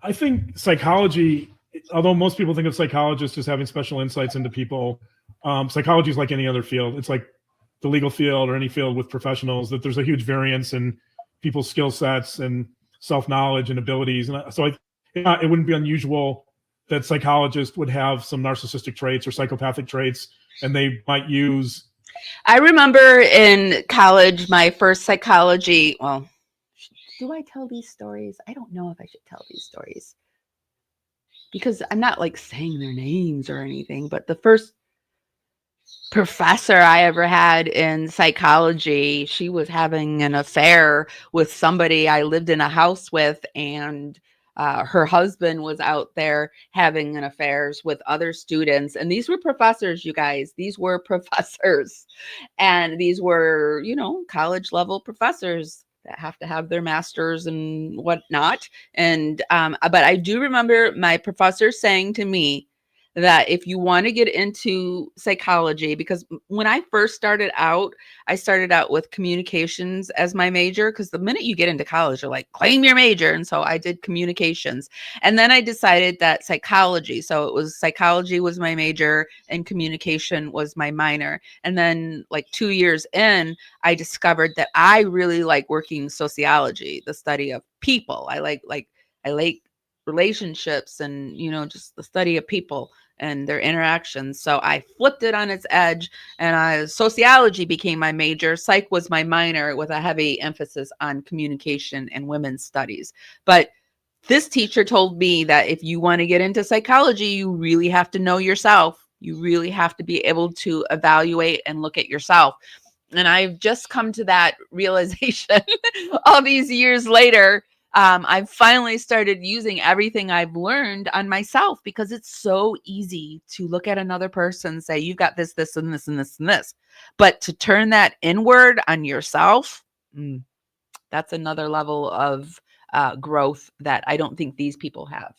I think psychology, although most people think of psychologists as having special insights into people, psychology is like any other field. It's like the legal field or any field with professionals, that there's a huge variance in people's skill sets and self-knowledge and abilities. And so it wouldn't be unusual that psychologists would have some narcissistic traits or psychopathic traits, and they might use. I remember in college, my first psychology, well, do I tell these stories? I don't know if I should tell these stories because I'm not like saying their names or anything, but the first professor I ever had in psychology, she was having an affair with somebody I lived in a house with, and her husband was out there having an affairs with other students. And these were professors, you guys. These were professors. And these were, college level professors. that have to have their masters and whatnot. And but I do remember my professor saying to me that if you want to get into psychology, because when I first started out, I started out with communications as my major, because the minute you get into college, you're like, claim your major. And so I did communications. And then I decided that psychology, so it was psychology was my major and communication was my minor. And then like 2 years in, I discovered that I really like working sociology, the study of people. I like relationships and, you know, just the study of people and their interactions. So I flipped it on its edge, and sociology became my major. Psych was my minor, with a heavy emphasis on communication and women's studies. But this teacher told me that if you want to get into psychology, you really have to know yourself. You really have to be able to evaluate and look at yourself. And I've just come to that realization all these years later. I've finally started using everything I've learned on myself, because it's so easy to look at another person and say, you've got this, this, and this, and this, and this. But to turn that inward on yourself, that's another level of growth that I don't think these people have.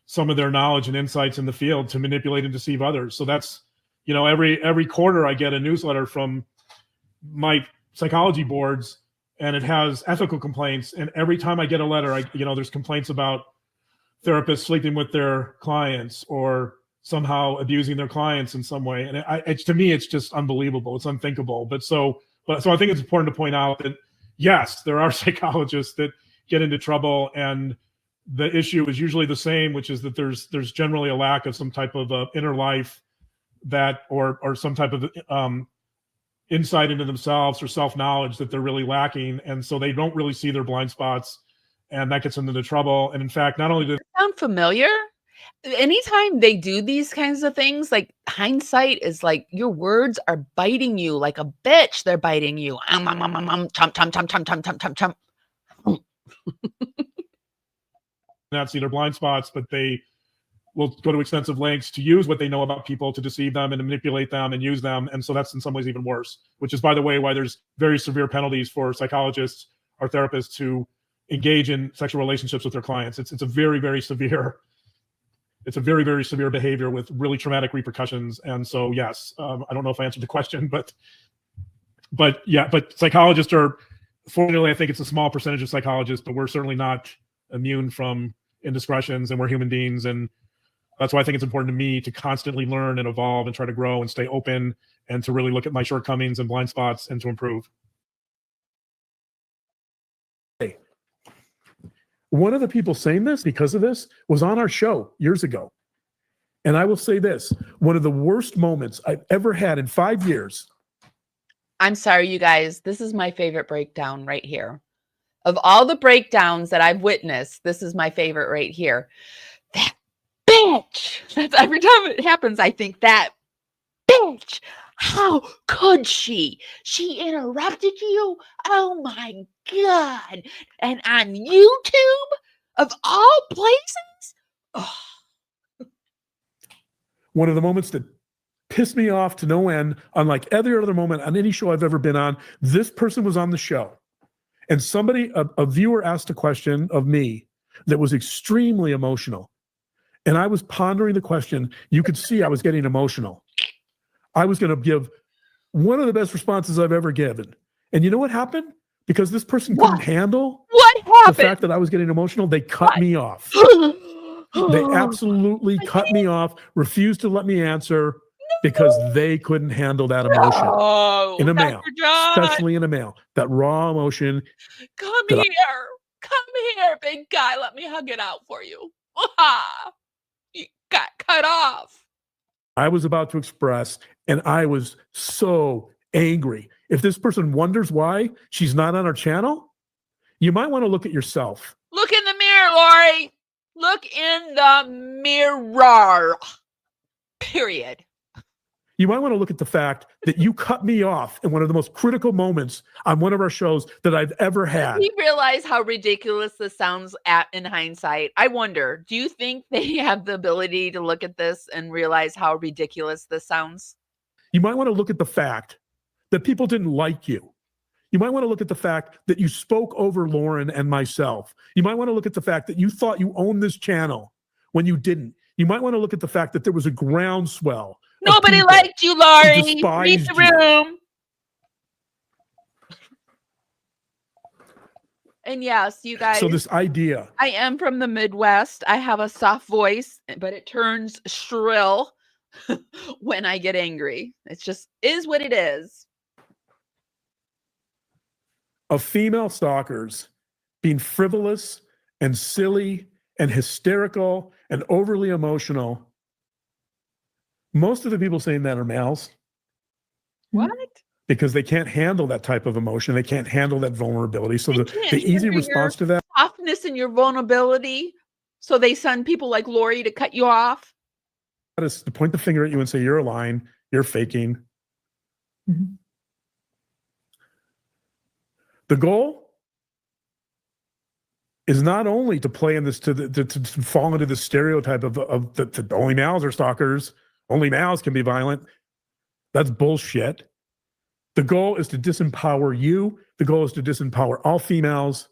Some of their knowledge and insights in the field to manipulate and deceive others. So that's, you know, every quarter I get a newsletter from my psychology boards, and it has ethical complaints. And every time I get a letter, there's complaints about therapists sleeping with their clients or somehow abusing their clients in some way. And to me, it's just unbelievable. It's unthinkable. But so I think it's important to point out that, yes, there are psychologists that get into trouble, and the issue is usually the same, which is that there's generally a lack of some type of inner life that, or some type of insight into themselves or self-knowledge that they're really lacking. And so they don't really see their blind spots, and that gets them into trouble. And in fact, not only do sound familiar, anytime they do these kinds of things, like hindsight is like your words are biting you like a bitch. They're biting you. Chomp, chomp, chomp, chomp, chomp, chomp, chomp, chomp. not see their blind spots, but they will go to extensive lengths to use what they know about people to deceive them and to manipulate them and use them. And so that's in some ways even worse, which is, by the way, why there's very severe penalties for psychologists or therapists to engage in sexual relationships with their clients. It's a very, very severe, it's a very, very severe behavior with really traumatic repercussions. And so, yes, I don't know if I answered the question, but psychologists are, fortunately, I think it's a small percentage of psychologists, but we're certainly not immune from indiscretions, and we're human beings. And that's why I think it's important to me to constantly learn and evolve and try to grow and stay open, and to really look at my shortcomings and blind spots and to improve. One of the people saying this because of this was on our show years ago. And I will say this, one of the worst moments I've ever had in 5 years. I'm sorry, you guys. This is my favorite breakdown right here. Of all the breakdowns that I've witnessed, this is my favorite right here. That bitch. That's every time it happens, I think, that bitch. How could she? She interrupted you? Oh my God. And on YouTube, of all places? Oh. One of the moments that pissed me off to no end, unlike every other moment on any show I've ever been on, this person was on the show. And somebody, a viewer, asked a question of me that was extremely emotional. And I was pondering the question. You could see I was getting emotional. I was going to give one of the best responses I've ever given. And you know what happened? Because this person couldn't handle the fact that I was getting emotional, they cut me off. They absolutely cut me off, refused to let me answer because they couldn't handle that emotion in a male, especially in a male, that raw emotion. Come here, big guy. Let me hug it out for you. You got cut off. I was about to express, and I was so angry. If this person wonders why she's not on our channel, you might want to look at yourself. Look in the mirror, Lori. Look in the mirror. Period. You might want to look at the fact that you cut me off in one of the most critical moments on one of our shows that I've ever had. Do you realize how ridiculous this sounds in hindsight? I wonder, do you think they have the ability to look at this and realize how ridiculous this sounds? You might want to look at the fact that people didn't like you. You might want to look at the fact that you spoke over Lauren and myself. You might want to look at the fact that you thought you owned this channel when you didn't. You might want to look at the fact that there was a groundswell. Nobody liked you, Laurie. Read the room. And yes, you guys. So this idea. I am from the Midwest. I have a soft voice, but it turns shrill when I get angry. It's just is what it is. Of female stalkers being frivolous and silly and hysterical and overly emotional. Most of the people saying that are males. What? Because they can't handle that type of emotion. They can't handle that vulnerability. So the easy response to that. Softness and your vulnerability. So they send people like Laurie to cut you off. That is to point the finger at you and say, you're lying, you're faking. Mm-hmm. The goal is not only to play in this, to fall into the stereotype of that only males are stalkers, only males can be violent. That's bullshit. The goal is to disempower you. The goal is to disempower all females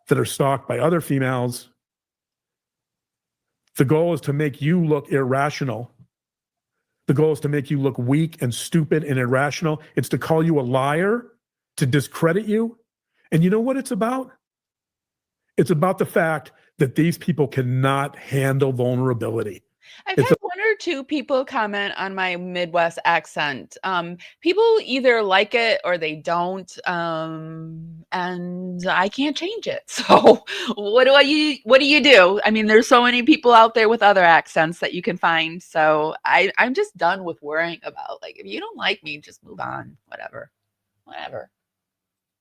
that are stalked by other females. The goal is to make you look irrational. The goal is to make you look weak and stupid and irrational. It's to call you a liar, to discredit you. And you know what it's about? It's about the fact that these people cannot handle vulnerability. I've had one or two people comment on my Midwest accent. People either like it or they don't, and I can't change it. So what do you do? I mean, there's so many people out there with other accents that you can find. So I'm just done with worrying about, like, if you don't like me, just move on. Whatever.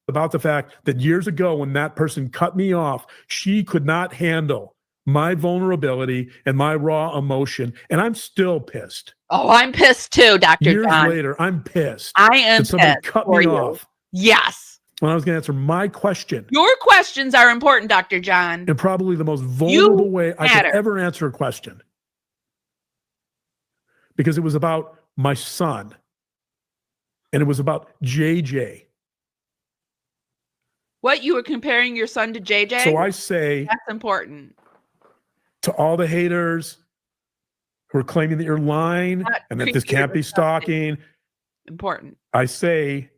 About the fact that years ago when that person cut me off, she could not handle my vulnerability and my raw emotion, and I'm still pissed. Oh, I'm pissed too, Dr. Years John. later, I'm pissed. I am somebody pissed cut for me you. off. Yes. When I was going to answer my question. Your questions are important, Dr. John. In probably the most vulnerable way I could ever answer a question. Because it was about my son. And it was about JJ. What, you were comparing your son to JJ? So I say, that's important. To all the haters who are claiming that you're lying and that this can't be stalking. Important. I say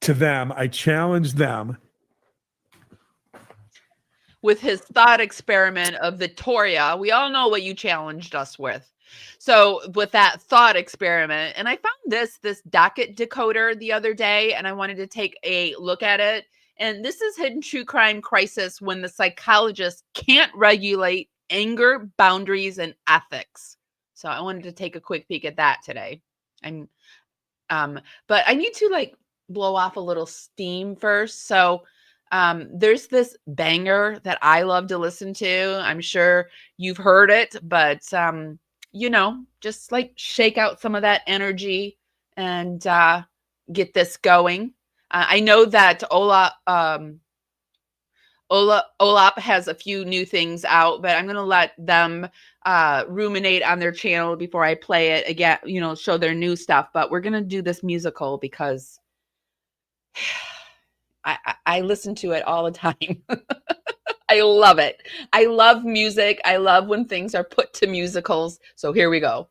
to them, I challenge them. With his thought experiment of Victoria, we all know what you challenged us with. So with that thought experiment, and I found this docket decoder the other day, and I wanted to take a look at it. And this is Hidden True Crime Crisis when the psychologist can't regulate anger, boundaries, and ethics. So I wanted to take a quick peek at that today. But I need to like blow off a little steam first. So there's this banger that I love to listen to. I'm sure you've heard it, but you know, just like shake out some of that energy and get this going. I know that Olap has a few new things out, but I'm going to let them ruminate on their channel before I play it again, you know, show their new stuff. But we're going to do this musical because I listen to it all the time. I love it. I love music. I love when things are put to musicals. So here we go.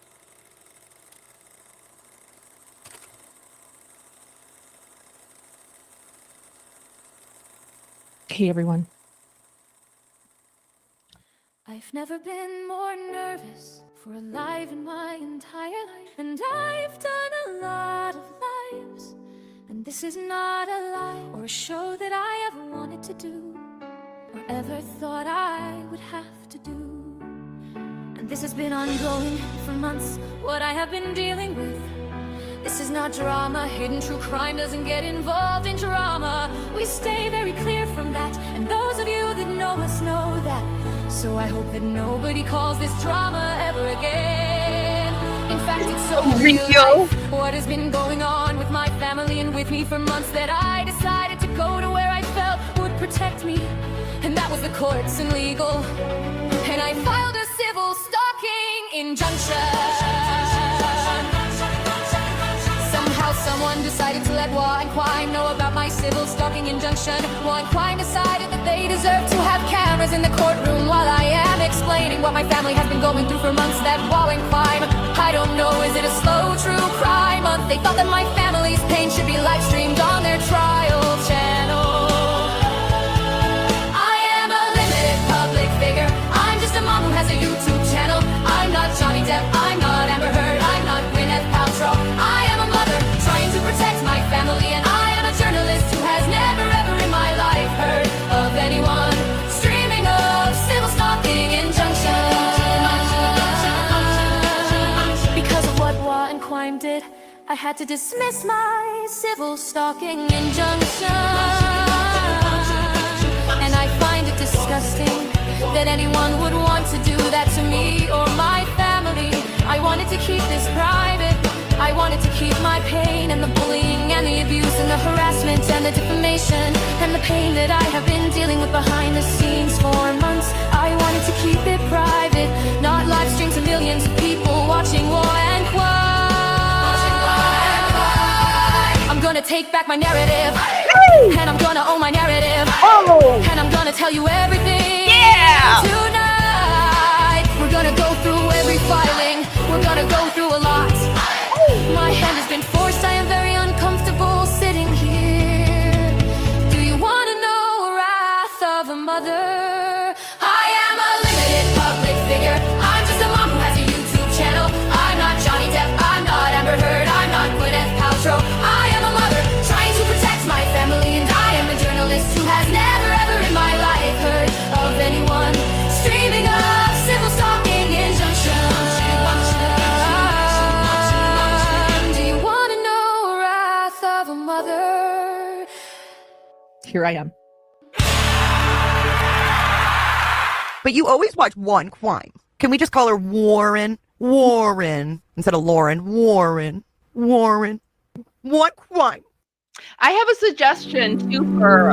Hey, everyone. I've never been more nervous for a life in my entire life. And I've done a lot of lives. And this is not a lie or a show that I ever wanted to do or ever thought I would have to do. And this has been ongoing for months, what I have been dealing with. This is not drama. Hidden True Crime doesn't get involved in drama. We stay very clear from that, and those of you that know us know that. So I hope that nobody calls this drama ever again. In fact, it's so real what has been going on with my family and with me for months that I decided to go to where I felt would protect me, and that was the courts and legal. And I filed a civil stalking injunction. Somehow someone decided to let let Wa and Quine know about my civil stalking injunction. Wa and Quine decided that they deserve to have cameras in the courtroom while I am explaining what my family has been going through for months. That Wa and Quine, I don't know, is it a slow true crime month? They thought that my family's pain should be live streamed on their trial channel. I am a limited public figure. I'm just a mom who has a YouTube channel. I'm not Johnny Depp, I'm not Amber Heard, I'm not Gwyneth Paltrow. I am a mother trying to protect my family, and I am a journalist who has never ever in my life heard of anyone streaming of civil stalking injunction. Because of what Wa and Quine did, I had to dismiss my civil stalking injunction. And I find it disgusting that anyone would want to do that to me or my family. I wanted to keep this private. I wanted to keep my pain and the bullying and the abuse and the harassment and the defamation and the pain that I have been dealing with behind the scenes for months. I wanted to keep it private, not live stream to millions of people watching War and Quine. I'm gonna take back my narrative, and I'm gonna own my narrative, and I'm gonna tell you everything. Tonight, we're gonna go through every filing. We're gonna go through a lot. My hand has been forced. I am very uncomfortable sitting here. Do you wanna know wrath of a mother? I am a limited public figure. I'm just a mom who has a YouTube channel. I'm not Johnny Depp. I'm not Amber Heard. I'm not Gwyneth Paltrow. I am a mother trying to protect my family, and I am a journalist who has never ever in my life heard of anyone streaming up civil stalking injunction. Do you want to know wrath of a mother? Here I am. But you always watch one Quine. Can we just call her Warren? Warren. Instead of Lauren. Warren. Warren. One Quine. I have a suggestion too for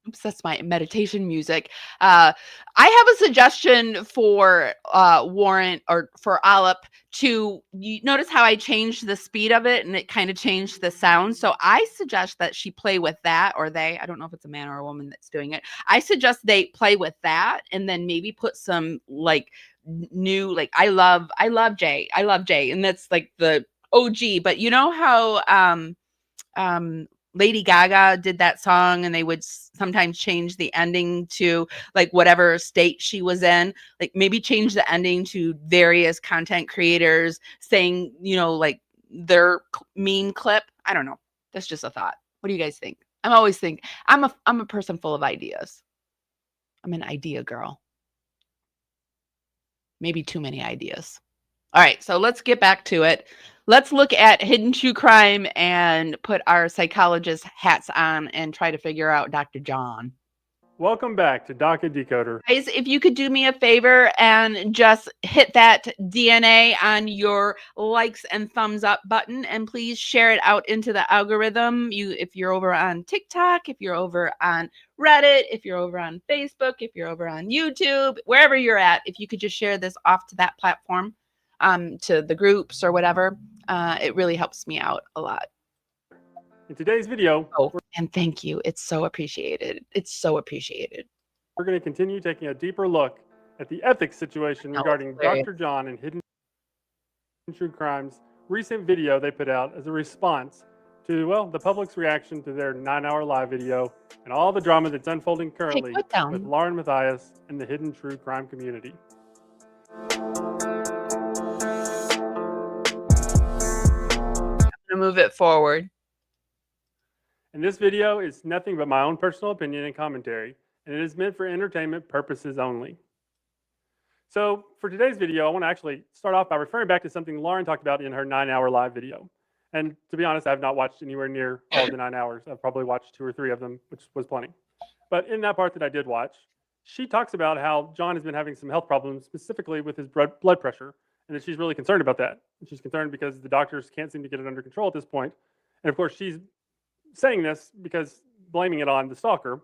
oops, that's my meditation music. I have a suggestion for Warren or for Alip to, you notice how I changed the speed of it and it kind of changed the sound. So I suggest that she play with that, or they, I don't know if it's a man or a woman that's doing it. I suggest they play with that and then maybe put some like new, like I love Jay. And that's like the OG, but you know how Lady Gaga did that song and they would sometimes change the ending to like whatever state she was in, like maybe change the ending to various content creators saying, you know, like their meme clip. I don't know. That's just a thought. What do you guys think? I'm a person full of ideas. I'm an idea girl. Maybe too many ideas. All right, so let's get back to it. Let's look at hidden true crime and put our psychologist hats on and try to figure out Dr. John. Welcome back to Docket Decoder. Guys, if you could do me a favor and just hit that DNA on your likes and thumbs up button, and please share it out into the algorithm. If you're over on TikTok, if you're over on Reddit, if you're over on Facebook, if you're over on YouTube, wherever you're at, if you could just share this off to that platform, to the groups or whatever, it really helps me out a lot. In today's video, and thank you. It's so appreciated. It's so appreciated. We're going to continue taking a deeper look at the ethics situation regarding Dr. John and Hidden True Crime's recent video they put out as a response to, well, the public's reaction to their 9-hour live video and all the drama that's unfolding currently with Lauren Matthias and the Hidden True Crime community. I'm going to move it forward. And this video is nothing but my own personal opinion and commentary, and it is meant for entertainment purposes only. So for today's video, I want to actually start off by referring back to something Lauren talked about in her 9-hour live video. And to be honest, I have not watched anywhere near all of the 9 hours. I've probably watched 2 or 3 of them, which was plenty. But in that part that I did watch, she talks about how John has been having some health problems, specifically with his blood pressure, and that she's really concerned about that. And she's concerned because the doctors can't seem to get it under control at this point. And of course, she's saying this because blaming it on the stalker,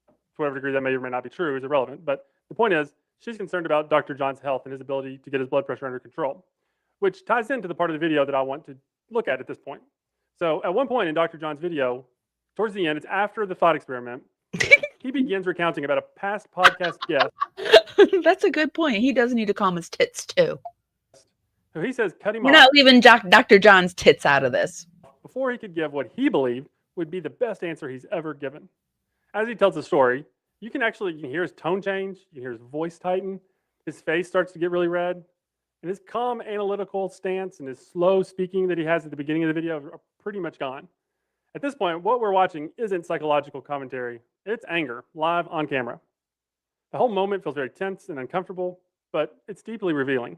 to whatever degree that may or may not be true, is irrelevant. But the point is, she's concerned about Dr. John's health and his ability to get his blood pressure under control, which ties into the part of the video that I want to look at this point. So at one point in Dr. John's video, towards the end, it's after the thought experiment, he begins recounting about a past podcast guest. That's a good point. He does need to calm his tits too. So he says cut him We're off not leaving Dr. John's tits out of this. before he could give what he believed would be the best answer he's ever given. As he tells the story, you can hear his tone change, you can hear his voice tighten, his face starts to get really red, and his calm analytical stance and his slow speaking that he has at the beginning of the video are pretty much gone. At this point, what we're watching isn't psychological commentary, it's anger, live on camera. The whole moment feels very tense and uncomfortable, but it's deeply revealing.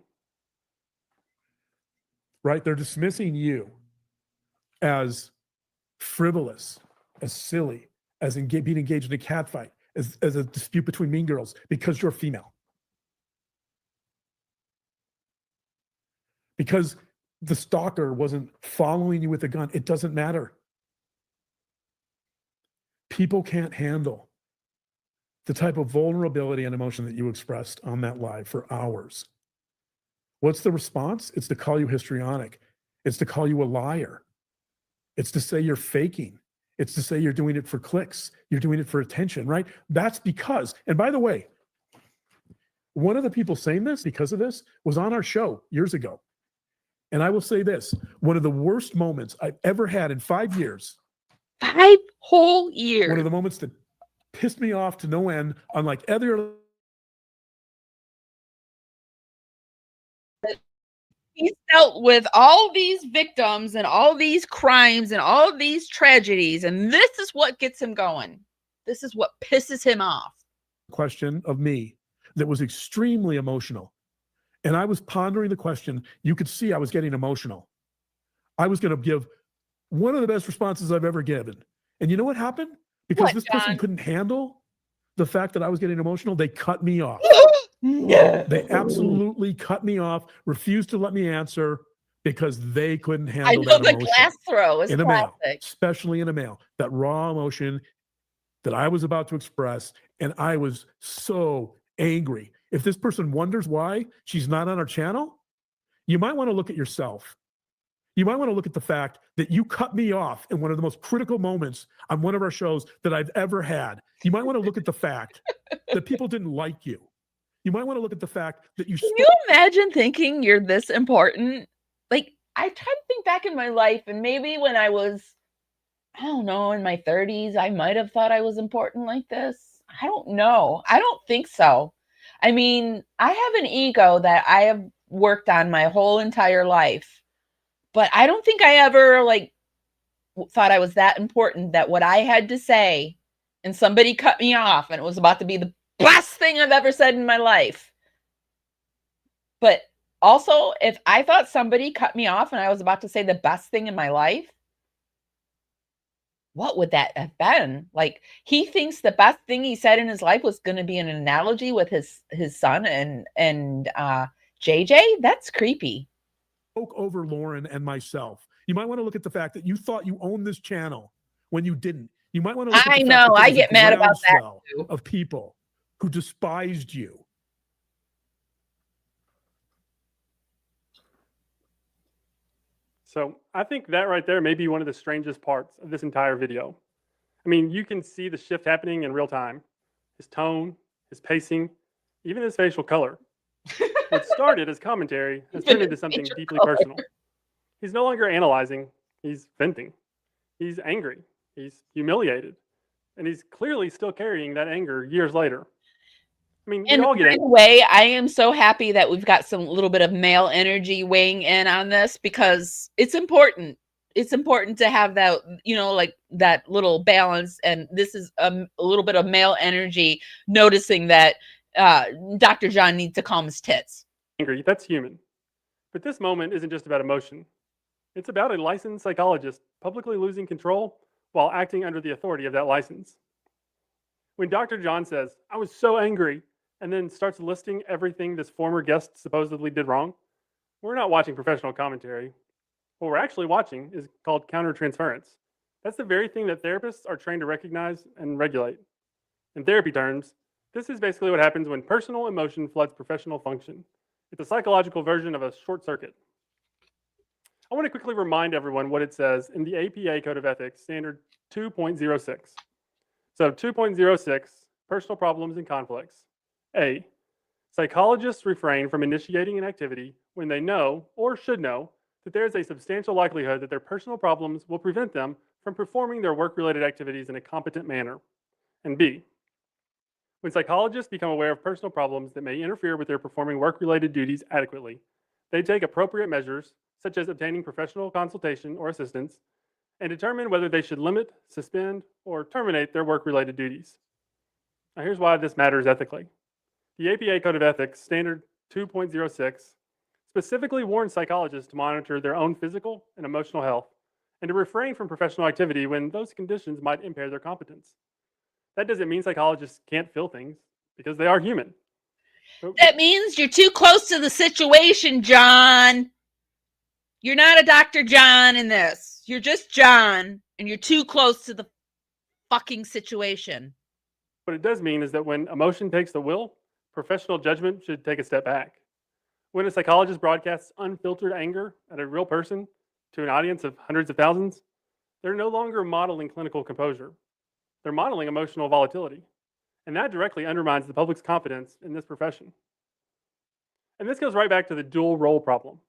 Right? They're dismissing you as frivolous, as silly, as being engaged in a catfight, as a dispute between mean girls because you're female. Because the stalker wasn't following you with a gun. It doesn't matter. People can't handle the type of vulnerability and emotion that you expressed on that live for hours. What's the response? It's to call you histrionic. It's to call you a liar. It's to say you're faking. It's to say you're doing it for clicks. You're doing it for attention, right? That's because, and by the way, one of the people saying this because of this was on our show years ago. And I will say this, one of the worst moments I've ever had in 5 years. 5 whole years. One of the moments that pissed me off to no end, unlike other. He's dealt with all these victims and all these crimes and all these tragedies, and this is what gets him going. This is what pisses him off. Question of me that was extremely emotional. And I was pondering the question. You could see I was getting emotional. I was going to give one of the best responses I've ever given. And you know what happened? Because this person couldn't handle the fact that I was getting emotional, they cut me off. No. They absolutely cut me off, refused to let me answer because they couldn't handle I know that the emotion. glass throw is in a classic. male, especially in a male, that raw emotion that I was about to express. And I was so angry. If this person wonders why she's not on our channel, you might want to look at yourself. You might want to look at the fact that you cut me off in one of the most critical moments on one of our shows that I've ever had. You might want to look at the fact that people didn't like you. You might want to look at the fact that you. Can you imagine thinking you're this important? Like, I try to think back in my life, and maybe when I was, I don't know, in my 30s, I might have thought I was important like this. I don't know. I don't think so. I mean, I have an ego that I have worked on my whole entire life, but I don't think I ever thought I was that important that what I had to say and somebody cut me off and it was about to be the best thing I've ever said in my life. But also, if I thought somebody cut me off and I was about to say the best thing in my life, what would that have been? Like, he thinks the best thing he said in his life was going to be an analogy with his son and JJ. That's creepy. Spoke over Lauren and myself. You might want to look at the fact that you thought you owned this channel when you didn't. You might want to look at the fact that I there was get a mad about that groundswell too. of people who despised you. So I think that right there may be one of the strangest parts of this entire video. I mean, you can see the shift happening in real time. His tone, his pacing, even his facial color. What started as commentary has turned into something deeply personal. He's no longer analyzing, he's venting. He's angry, he's humiliated, and he's clearly still carrying that anger years later. I mean, And we all get by angry. the way, I am so happy that we've got some little bit of male energy weighing in on this because it's important. It's important to have that, like that little balance. And this is a little bit of male energy noticing that Dr. John needs to calm his tits. Angry, that's human. But this moment isn't just about emotion. It's about a licensed psychologist publicly losing control while acting under the authority of that license. When Dr. John says, "I was so angry," and then starts listing everything this former guest supposedly did wrong, we're not watching professional commentary. What we're actually watching is called countertransference. That's the very thing that therapists are trained to recognize and regulate. In therapy terms, this is basically what happens when personal emotion floods professional function. It's a psychological version of a short circuit. I want to quickly remind everyone what it says in the APA Code of Ethics, Standard 2.06. So 2.06, personal problems and conflicts. A, psychologists refrain from initiating an activity when they know or should know that there is a substantial likelihood that their personal problems will prevent them from performing their work-related activities in a competent manner. And B, when psychologists become aware of personal problems that may interfere with their performing work-related duties adequately, they take appropriate measures, such as obtaining professional consultation or assistance, and determine whether they should limit, suspend, or terminate their work-related duties. Now, here's why this matters ethically. The APA Code of Ethics, Standard 2.06, specifically warns psychologists to monitor their own physical and emotional health and to refrain from professional activity when those conditions might impair their competence. That doesn't mean psychologists can't feel things, because they are human. That means you're too close to the situation, John. You're not a Dr. John in this. You're just John, and you're too close to the fucking situation. What it does mean is that when emotion takes the wheel, professional judgment should take a step back. When a psychologist broadcasts unfiltered anger at a real person to an audience of hundreds of thousands, they're no longer modeling clinical composure. They're modeling emotional volatility. And that directly undermines the public's confidence in this profession. And this goes right back to the dual role problem.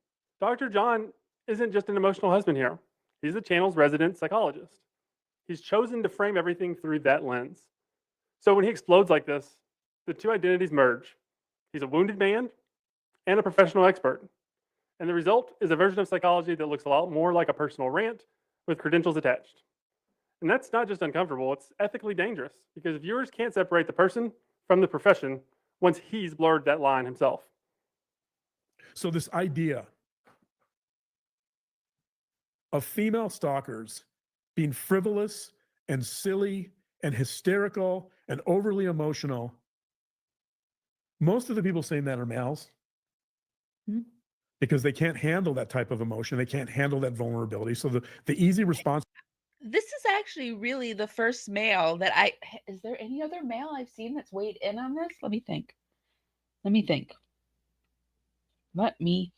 Dr. John isn't just an emotional husband here. He's the channel's resident psychologist. He's chosen to frame everything through that lens. So when he explodes like this, the two identities merge. He's a wounded man and a professional expert. And the result is a version of psychology that looks a lot more like a personal rant with credentials attached. And that's not just uncomfortable, it's ethically dangerous because viewers can't separate the person from the profession once he's blurred that line himself. So this idea of female stalkers being frivolous and silly and hysterical and overly emotional, most of the people saying that are males. Because they can't handle that type of emotion. They can't handle that vulnerability. So the easy response. This is actually really the first male that is there any other male I've seen that's weighed in on this? Let me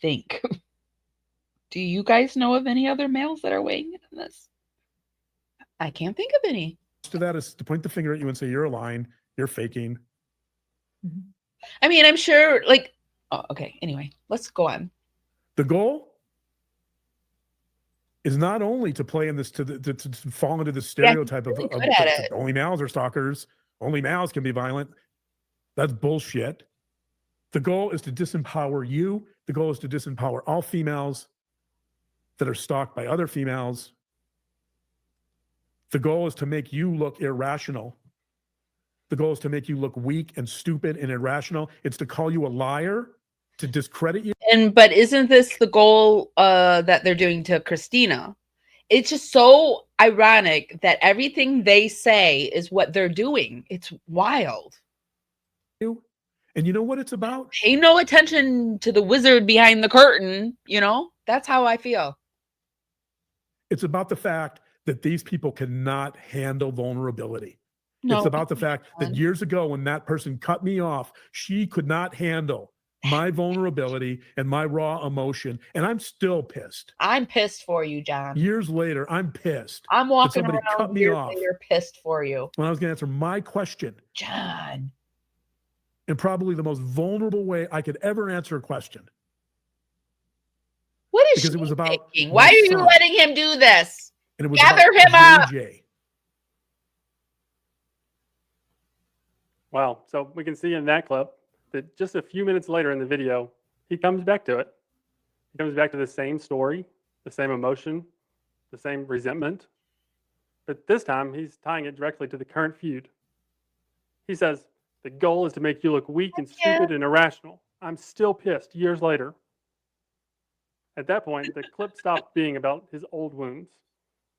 think. Do you guys know of any other males that are weighing in on this? I can't think of any. To that is to point the finger at you and say, you're lying, you're faking. I mean, I'm sure okay, anyway, let's go on. The goal is not only to play in this, to fall into the stereotype of only males are stalkers, only males can be violent. That's bullshit. The goal is to disempower you. The goal is to disempower all females that are stalked by other females. The goal is to make you look irrational. The goal is to make you look weak and stupid and irrational. It's to call you a liar, to discredit you. But isn't this the goal that they're doing to Christina? It's just so ironic that everything they say is what they're doing. It's wild. And you know what it's about? Pay no attention to the wizard behind the curtain. That's how I feel. It's about the fact that these people cannot handle vulnerability. No, it's about the fact that years ago when that person cut me off, she could not handle my vulnerability and my raw emotion. And I'm still pissed. I'm pissed for you, John. Years later, I'm pissed. I'm walking somebody around cut me off later pissed for you. when I was going to answer my question. John. In probably the most vulnerable way I could ever answer a question. What is because it was about thinking? Why are you letting him do this? And it was Gather him up. JJ. Wow. So we can see in that clip that just a few minutes later in the video, he comes back to it. He comes back to the same story, the same emotion, the same resentment. But this time, he's tying it directly to the current feud. He says, the goal is to make you look weak and stupid and irrational. I'm still pissed years later. At that point, the clip stopped being about his old wounds.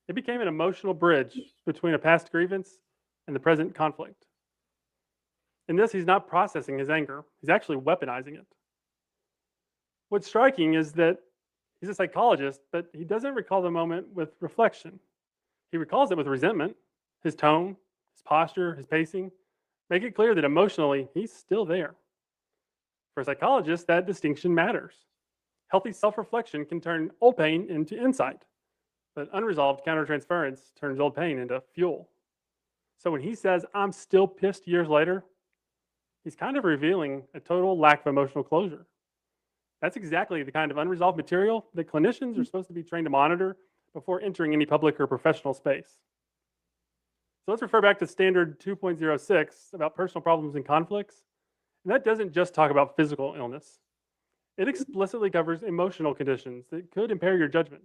It became an emotional bridge between a past grievance and the present conflict. In this, he's not processing his anger. He's actually weaponizing it. What's striking is that he's a psychologist, but he doesn't recall the moment with reflection. He recalls it with resentment, his tone, his posture, his pacing. Make it clear that emotionally, he's still there. For a psychologist, that distinction matters. Healthy self-reflection can turn old pain into insight, but unresolved countertransference turns old pain into fuel. So when he says, "I'm still pissed years later," he's kind of revealing a total lack of emotional closure. That's exactly the kind of unresolved material that clinicians are supposed to be trained to monitor before entering any public or professional space. So let's refer back to standard 2.06 about personal problems and conflicts. And that doesn't just talk about physical illness. It explicitly covers emotional conditions that could impair your judgment.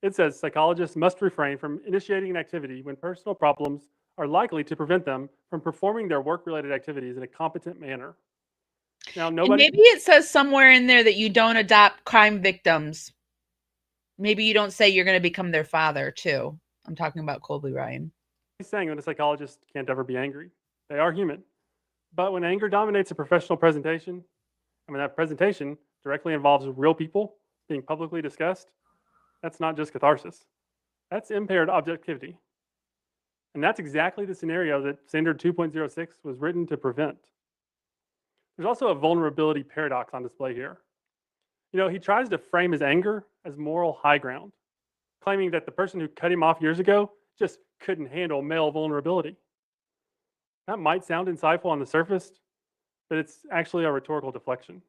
It says psychologists must refrain from initiating an activity when personal problems are likely to prevent them from performing their work-related activities in a competent manner. Now, And nobody. maybe it says somewhere in there that you don't adopt crime victims. Maybe you don't say you're going to become their father, too. I'm talking about Colby Ryan. He's saying that a psychologist can't ever be angry. They are human. But when anger dominates a professional presentation, and when that presentation directly involves real people being publicly discussed, that's not just catharsis. That's impaired objectivity. And that's exactly the scenario that Standard 2.06 was written to prevent. There's also a vulnerability paradox on display here. You know, he tries to frame his anger as moral high ground, claiming that the person who cut him off years ago just couldn't handle male vulnerability. That might sound insightful on the surface, but it's actually a rhetorical deflection.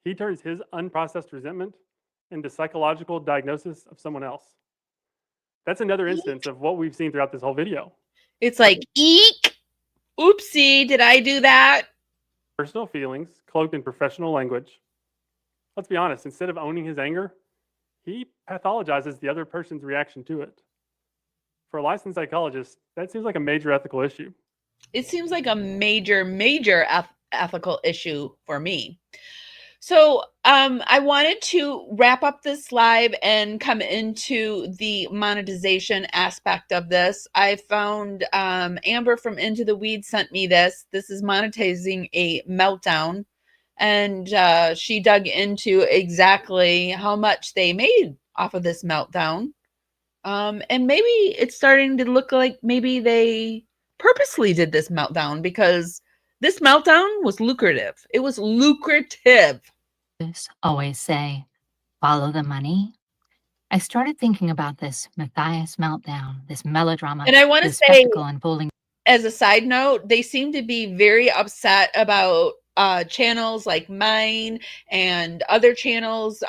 He turns his unprocessed resentment into psychological diagnosis of someone else. That's another instance of what we've seen throughout this whole video. It's like, eek, oopsie, did I do that? Personal feelings cloaked in professional language. Let's be honest, instead of owning his anger, he pathologizes the other person's reaction to it. For a licensed psychologist, that seems like a major ethical issue. It seems like a major ethical issue for me. So I wanted to wrap up this live and come into the monetization aspect of this. I found Amber from Into the Weeds sent me this. This is monetizing a meltdown. And she dug into exactly how much they made off of this meltdown. And maybe it's starting to look like maybe they purposely did this meltdown because this meltdown was lucrative. It was lucrative. Always say, follow the money. I started thinking about this Matthias meltdown, this melodrama, and I want to this say, spectacle unfolding. As a side note, they seem to be very upset about channels like mine and other channels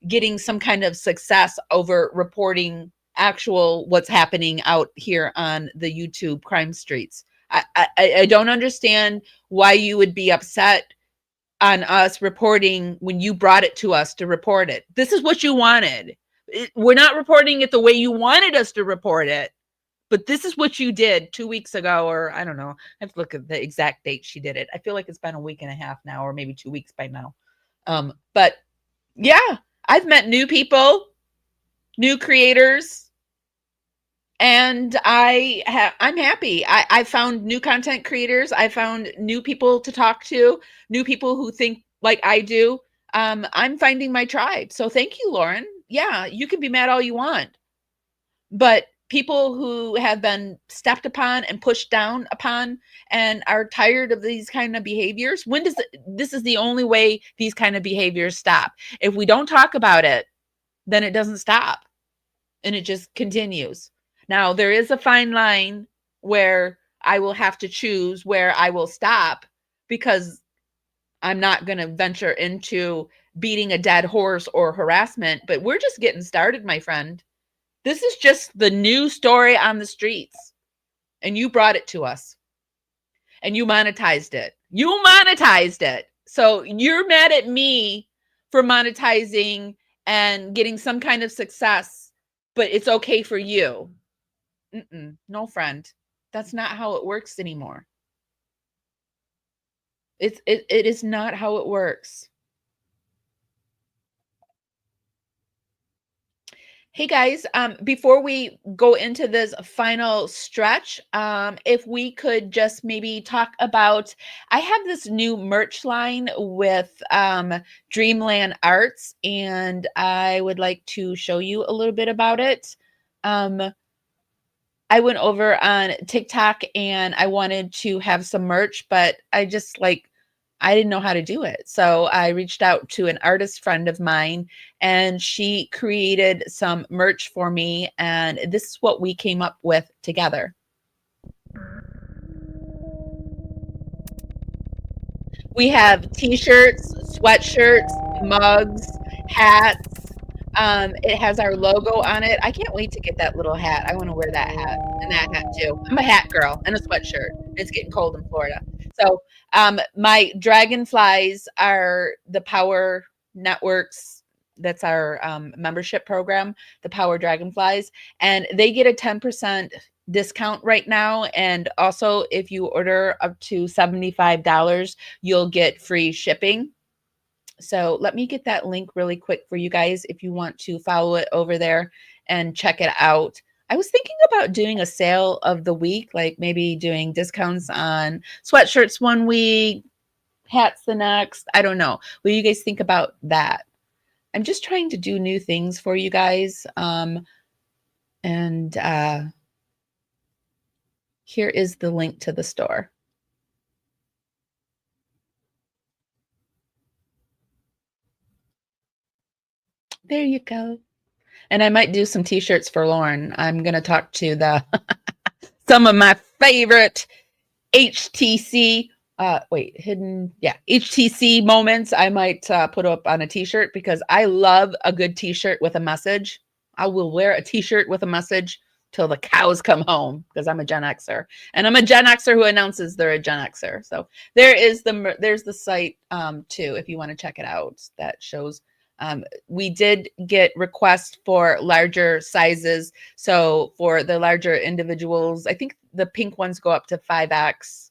getting some kind of success over reporting actual what's happening out here on the YouTube crime streets. I don't understand why you would be upset on us reporting when you brought it to us to report it. This is what you wanted. We're not reporting it the way you wanted us to report it, but this is what you did 2 weeks ago, or I don't know. I have to look at the exact date she did it. I feel like it's been a week and a half now, or maybe 2 weeks by now. But yeah, I've met new people, new creators, and I'm happy. I found new content creators. I found new people to talk to, new people who think like I do. I'm finding my tribe. So thank you, Lauren. Yeah, you can be mad all you want. But people who have been stepped upon and pushed down upon and are tired of these kind of behaviors, this is the only way these kind of behaviors stop. If we don't talk about it, then it doesn't stop. And it just continues. Now, there is a fine line where I will have to choose where I will stop because I'm not going to venture into beating a dead horse or harassment, but we're just getting started, my friend. This is just the new story on the streets, and you brought it to us, and you monetized it. You monetized it. So you're mad at me for monetizing and getting some kind of success, but it's okay for you. No, friend. That's not how it works anymore. It is not how it works. Hey guys, before we go into this final stretch, if we could just maybe talk about, I have this new merch line with Dreamland Arts, and I would like to show you a little bit about it. I went over on TikTok and I wanted to have some merch, but I just I didn't know how to do it. So I reached out to an artist friend of mine, and she created some merch for me. And this is what we came up with together. We have t-shirts, sweatshirts, mugs, hats. It has our logo on it. I can't wait to get that little hat. I want to wear that hat and that hat too. I'm a hat girl and a sweatshirt. It's getting cold in Florida. So my Dragonflies are the Power Networks. That's our membership program, the Power Dragonflies. And they get a 10% discount right now. And also, if you order up to $75, you'll get free shipping. So let me get that link really quick for you guys if you want to follow it over there and check it out. I was thinking about doing a sale of the week, like maybe doing discounts on sweatshirts one week, hats the next. I don't know. What do you guys think about that? I'm just trying to do new things for you guys. Here is the link to the store. There you go. And I might do some t-shirts for Lauren. I'm going to talk to the some of my favorite HTC HTC moments. I might put up on a t-shirt because I love a good t-shirt with a message. I will wear a t-shirt with a message till the cows come home because I'm a Gen Xer, and I'm a Gen Xer who announces they're a Gen Xer. So there's the site too, if you want to check it out. That shows. We did get requests for larger sizes. So for the larger individuals, I think the pink ones go up to 5X.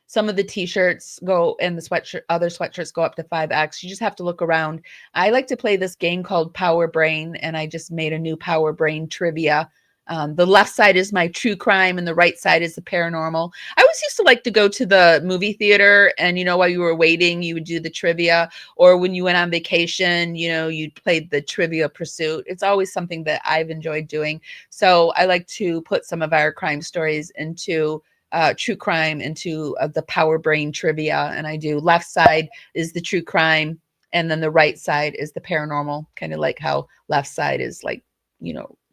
Some of the t-shirts go, and the other sweatshirts go up to 5X. You just have to look around. I like to play this game called Power Brain, and I just made a new Power Brain trivia. The left side is my true crime and the right side is the paranormal. I always used to like to go to the movie theater, and, while you were waiting, you would do the trivia, or when you went on vacation, you played the Trivia Pursuit. It's always something that I've enjoyed doing. So I like to put some of our crime stories into true crime, into the Power Brain trivia. And I do left side is the true crime, and then the right side is the paranormal, kind of like how left side is like,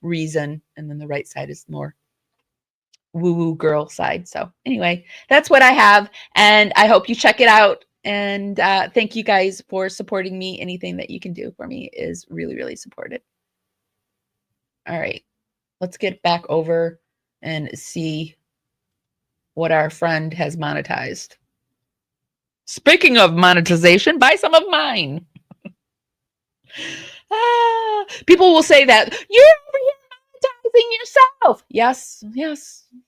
reason, and then the right side is more woo-woo girl side. So anyway, that's what I have, and I hope you check it out. And thank you guys for supporting me. Anything that you can do for me is really, really supported. All right, let's get back over and see what our friend has monetized. Speaking of monetization, buy some of mine. People will say that you're over here monetizing yourself. Yes,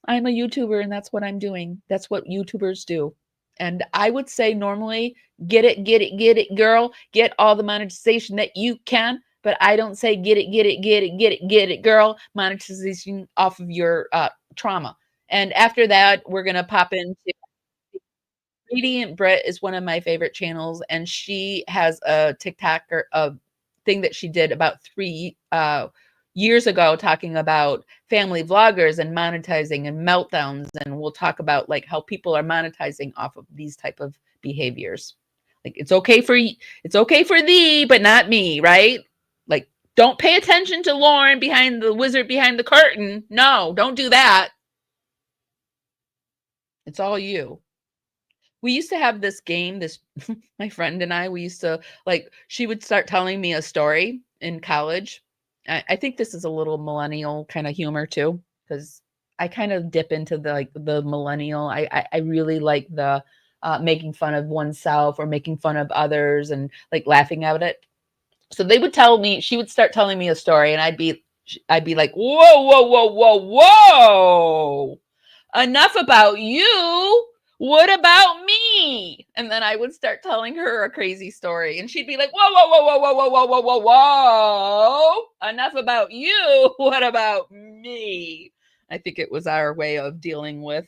I'm a YouTuber, and that's what I'm doing. That's what YouTubers do. And I would say normally, get it, girl. Get all the monetization that you can. But I don't say get it, girl. Monetization off of your trauma. And after that, we're going to pop into Radiant Brit is one of my favorite channels, and she has a TikToker thing that she did about 3 years ago, talking about family vloggers and monetizing and meltdowns. And we'll talk about like how people are monetizing off of these type of behaviors. Like it's okay for thee, but not me, right? Like, don't pay attention to Lauren behind the wizard behind the curtain. No, don't do that. It's all you. We used to have this game, my friend and I, we used to she would start telling me a story in college. I think this is a little millennial kind of humor too, because I kind of dip into the millennial. I really like the making fun of oneself or making fun of others and like laughing at it. So she would start telling me a story, and I'd be like, whoa. Enough about you. What about me? And then I would start telling her a crazy story, and she'd be like, whoa. Enough about you. What about me? I think it was our way of dealing with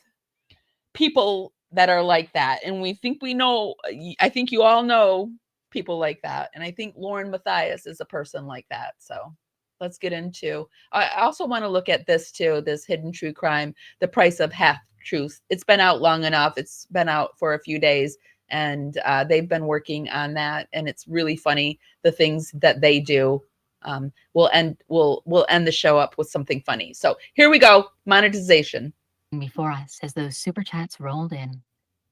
people that are like that. And we think we know, I think you all know people like that. And I think Lauren Matthias is a person like that. So let's get into, I also want to look at this too, this hidden true crime, The Price of Half Truth. It's been out long enough. It's been out for a few days. and they've been working on that, and it's really funny the things that they do. We'll end the show up with something funny. So here we go, monetization. Before us as those super chats rolled in,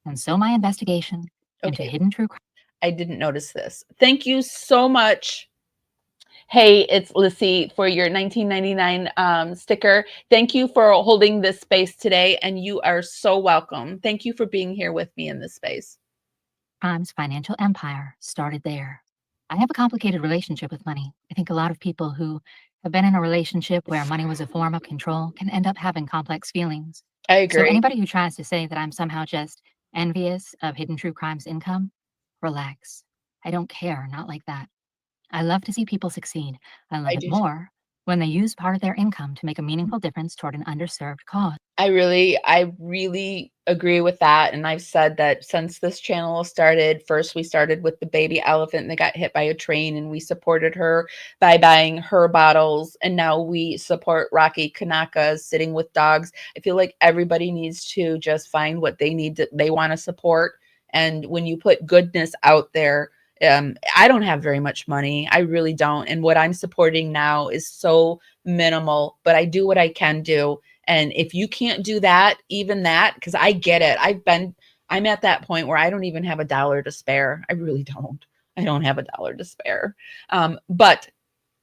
and so my investigation into hidden true crime. I didn't notice this. Thank you so much. Hey, it's Lissy for your $19.99 sticker. Thank you for holding this space today, and you are so welcome. Thank you for being here with me in this space. Crime's financial empire started there. I have a complicated relationship with money. I think a lot of people who have been in a relationship where money was a form of control can end up having complex feelings. I agree. So anybody who tries to say that I'm somehow just envious of Hidden True Crime's income, relax. I don't care, not like that. I love to see people succeed. I love it more when they use part of their income to make a meaningful difference toward an underserved cause. I really agree with that. And I've said that since this channel started, first we started with the baby elephant that got hit by a train, and we supported her by buying her bottles. And now we support Rocky Kanaka's Sitting with Dogs. I feel like everybody needs to just find what they need to, they want to support. And when you put goodness out there, I don't have very much money. I really don't. And what I'm supporting now is so minimal, but I do what I can do. And if you can't do that, even that, because I get it. I'm at that point where I don't even have $1 to spare. I really don't. I don't have $1 to spare. But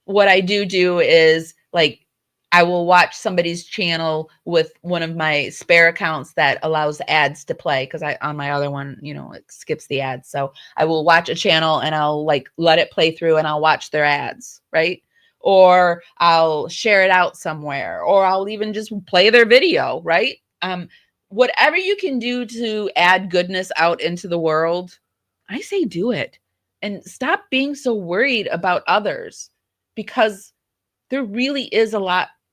what I do is, like, I will watch somebody's channel with one of my spare accounts that allows ads to play, because on my other one, it skips the ads. So I will watch a channel and I'll let it play through and I'll watch their ads, right? Or I'll share it out somewhere, or I'll even just play their video, right? Whatever you can do to add goodness out into the world, I say do it. And stop being so worried about others, because there really is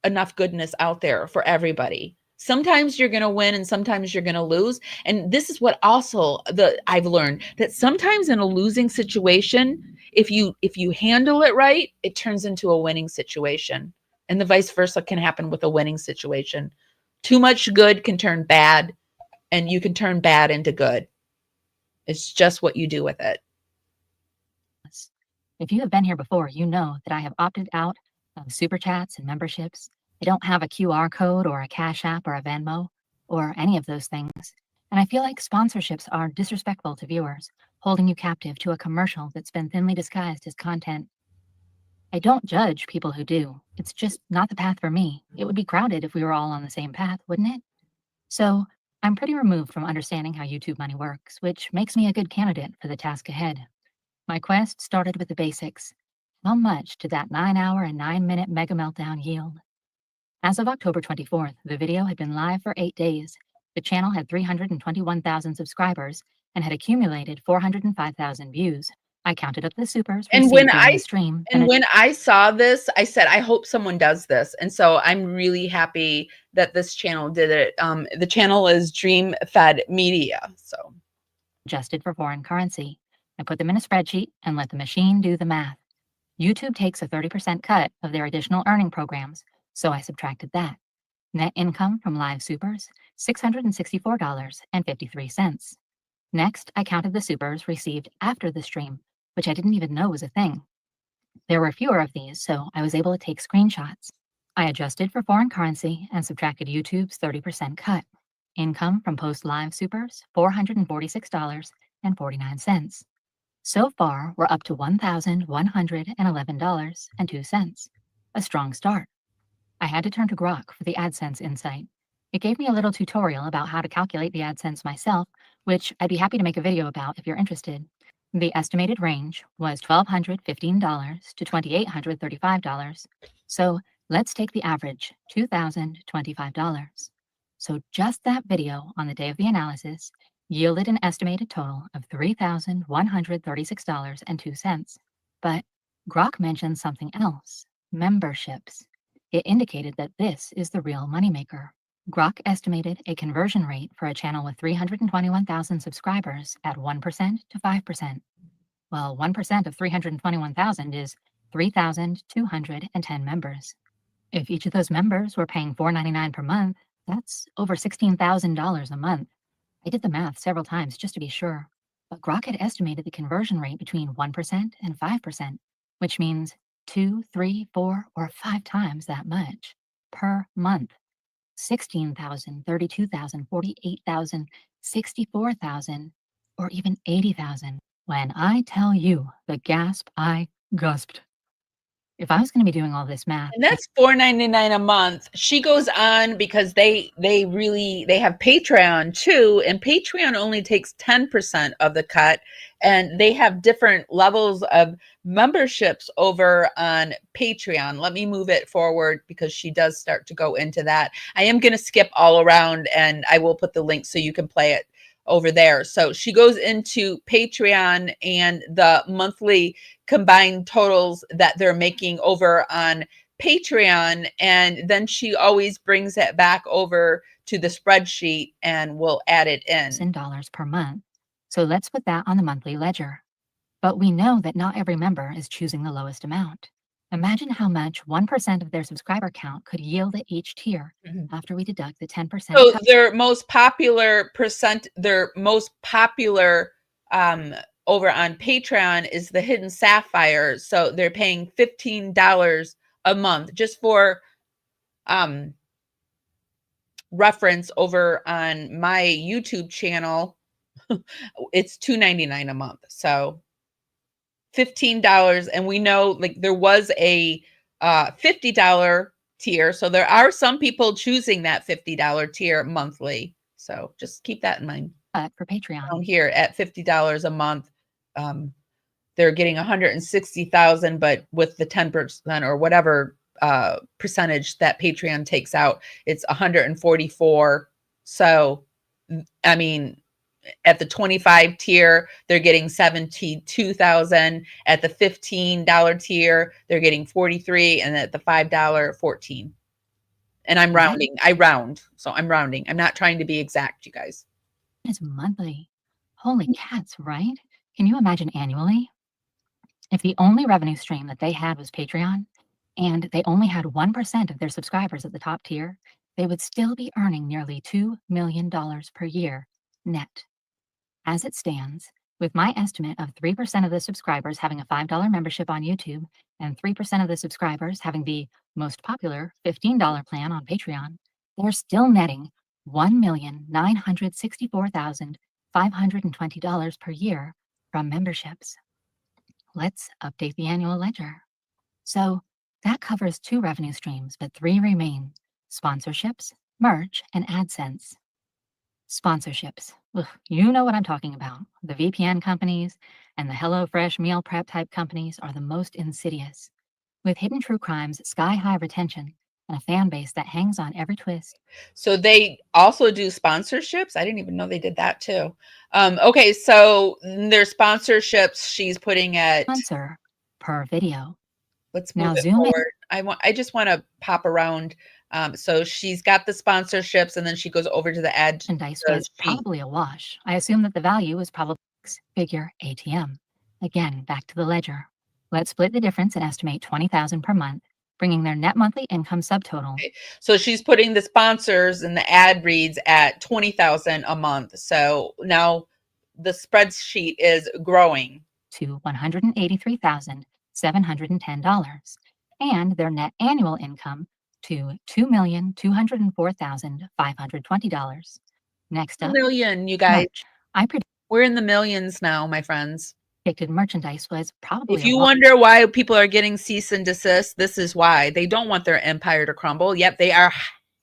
enough goodness out there for everybody. Sometimes you're going to win and sometimes you're going to lose. And this is what also I've learned, that sometimes in a losing situation, if you handle it right, it turns into a winning situation. And the vice versa can happen with a winning situation. Too much good can turn bad, and you can turn bad into good. It's just what you do with it. If you have been here before, you know that I have opted out of super chats and memberships. I don't have a QR code or a Cash App or a Venmo or any of those things. And I feel like sponsorships are disrespectful to viewers, holding you captive to a commercial that's been thinly disguised as content. I don't judge people who do. It's just not the path for me. It would be crowded if we were all on the same path, wouldn't it? So I'm pretty removed from understanding how YouTube money works, which makes me a good candidate for the task ahead. My quest started with the basics. How much did that 9-hour and 9-minute mega meltdown yield? As of October 24th, the video had been live for 8 days. The channel had 321,000 subscribers and had accumulated 405,000 views. I counted up the supers. And when I saw this, I said, I hope someone does this. And so I'm really happy that this channel did it. The channel is Dream Fed Media. So adjusted for foreign currency. I put them in a spreadsheet and let the machine do the math. YouTube takes a 30% cut of their additional earning programs, so I subtracted that. Net income from live supers, $664.53. Next, I counted the supers received after the stream, which I didn't even know was a thing. There were fewer of these, so I was able to take screenshots. I adjusted for foreign currency and subtracted YouTube's 30% cut. Income from post-live supers, $446.49. So far, we're up to $1,111.02. A strong start. I had to turn to Grok for the AdSense insight. It gave me a little tutorial about how to calculate the AdSense myself, which I'd be happy to make a video about if you're interested. The estimated range was $1,215 to $2,835. So let's take the average, $2,025. So just that video on the day of the analysis yielded an estimated total of $3,136.02. But Grok mentioned something else, memberships. It indicated that this is the real moneymaker. Grok estimated a conversion rate for a channel with 321,000 subscribers at 1% to 5%. Well, 1% of 321,000 is 3,210 members. If each of those members were paying $4.99 per month, that's over $16,000 a month. I did the math several times just to be sure. But Grok had estimated the conversion rate between 1% and 5%, which means 2, 3, 4, or 5 times that much per month. 16,000, 32,000, 48,000, 64,000, or even 80,000. When I tell you the gasp, I gasped. If I was going to be doing all this math, And that's $4.99 a month. She goes on because they have Patreon too, and Patreon only takes 10% of the cut, and they have different levels of memberships over on Patreon. Let me move it forward because she does start to go into that. I am going to skip all around, and I will put the link so you can play it over there. So she goes into Patreon and the monthly combined totals that they're making over on Patreon, and then she always brings it back over to the spreadsheet and we'll add it in. $1,000 per month. So let's put that on the monthly ledger. But we know that not every member is choosing the lowest amount. Imagine how much 1% of their subscriber count could yield at each tier after we deduct the 10%. So their most popular over on Patreon is the Hidden Sapphire. So they're paying $15 a month. Just for reference, over on my YouTube channel, it's $2.99 a month. So $15, and we know like there was a $50 tier, so there are some people choosing that $50 tier monthly. So just keep that in mind. For Patreon, down here at $50 a month, they're getting 160,000, but with the 10% or whatever percentage that Patreon takes out, it's 144. So I mean, at the 25 tier, they're getting 72,000. At the $15 tier, they're getting 43, and at the $5, 14. And I'm rounding. I round, so I'm rounding. I'm not trying to be exact, you guys. It's monthly. Holy cats, right? Can you imagine annually? If the only revenue stream that they had was Patreon, and they only had 1% of their subscribers at the top tier, they would still be earning nearly $2 million per year net. As it stands, with my estimate of 3% of the subscribers having a $5 membership on YouTube and 3% of the subscribers having the most popular $15 plan on Patreon, they're still netting $1,964,520 per year from memberships. Let's update the annual ledger. So that covers 2 revenue streams, but 3 remain: sponsorships, merch, and AdSense. Sponsorships. Ugh, you know what I'm talking about. The VPN companies and the HelloFresh meal prep type companies are the most insidious. With hidden true crimes, sky-high retention, and a fan base that hangs on every twist. So they also do sponsorships? I didn't even know they did that too. Okay, so their sponsorships, she's putting at sponsor per video. Let's move it forward. I just want to pop around. So she's got the sponsorships, and then she goes over to the ad. Merchandise was probably a wash. I assume that the value was probably six-figure ATM. Again, back to the ledger. Let's split the difference and estimate $20,000 per month, bringing their net monthly income subtotal. Okay. So she's putting the sponsors and the ad reads at $20,000 a month. So now the spreadsheet is growing to $183,710, and their net annual income to $2,204,520. Next up, $1 million, you guys. Merch. We're in the millions now, my friends. Predicted merchandise was probably. If you wonder why people are getting cease and desist, this is why. They don't want their empire to crumble, yet they are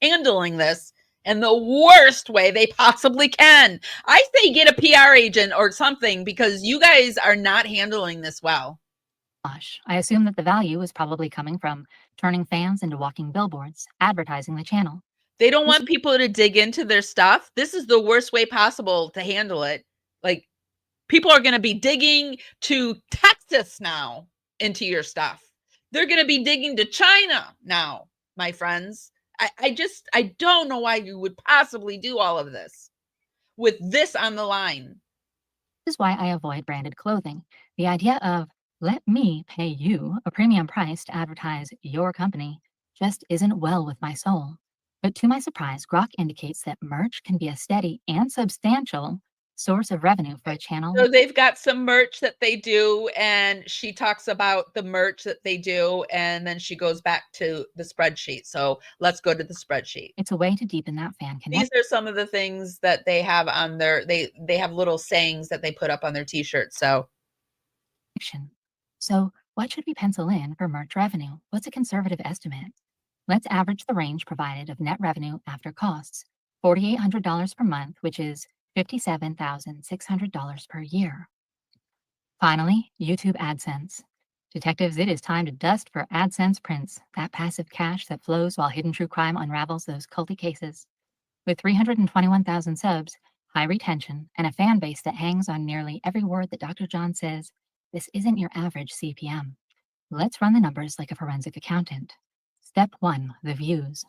handling this in the worst way they possibly can. I say get a PR agent or something, because you guys are not handling this well. I assume that the value is probably coming from turning fans into walking billboards, advertising the channel. They don't want people to dig into their stuff. This is the worst way possible to handle it. Like, people are going to be digging to Texas now into your stuff. They're going to be digging to China now, my friends. I don't know why you would possibly do all of this with this on the line. This is why I avoid branded clothing. The idea of let me pay you a premium price to advertise your company just isn't well with my soul. But to my surprise, Grok indicates that merch can be a steady and substantial source of revenue for a channel. So they've got some merch that they do, and she talks about the merch that they do, and then she goes back to the spreadsheet. So let's go to the spreadsheet. It's a way to deepen that fan connection. These are some of the things that they have on their, they have little sayings that they put up on their t-shirts. So what should we pencil in for merch revenue? What's a conservative estimate? Let's average the range provided of net revenue after costs, $4,800 per month, which is $57,600 per year. Finally, YouTube AdSense. Detectives, it is time to dust for AdSense prints, that passive cash that flows while hidden true crime unravels those culty cases. With 321,000 subs, high retention, and a fan base that hangs on nearly every word that Dr. John says, this isn't your average CPM. Let's run the numbers like a forensic accountant. Step 1, the views.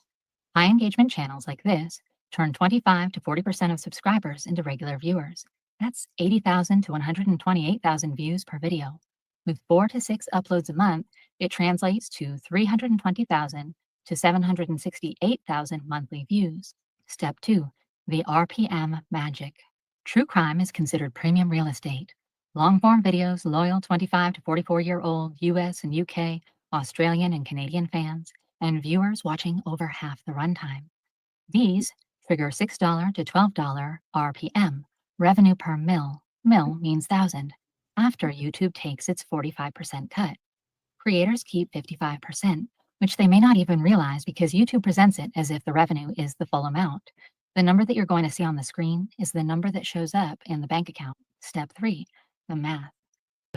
High engagement channels like this turn 25 to 40% of subscribers into regular viewers. That's 80,000 to 128,000 views per video. With 4 to 6 uploads a month, it translates to 320,000 to 768,000 monthly views. Step 2, the RPM magic. True crime is considered premium real estate. Long-form videos, loyal 25 to 44-year-old US and UK, Australian and Canadian fans, and viewers watching over half the runtime. These trigger $6 to $12 RPM, revenue per mil. Mil means thousand, after YouTube takes its 45% cut. Creators keep 55%, which they may not even realize because YouTube presents it as if the revenue is the full amount. The number that you're going to see on the screen is the number that shows up in the bank account. Step 3, the math.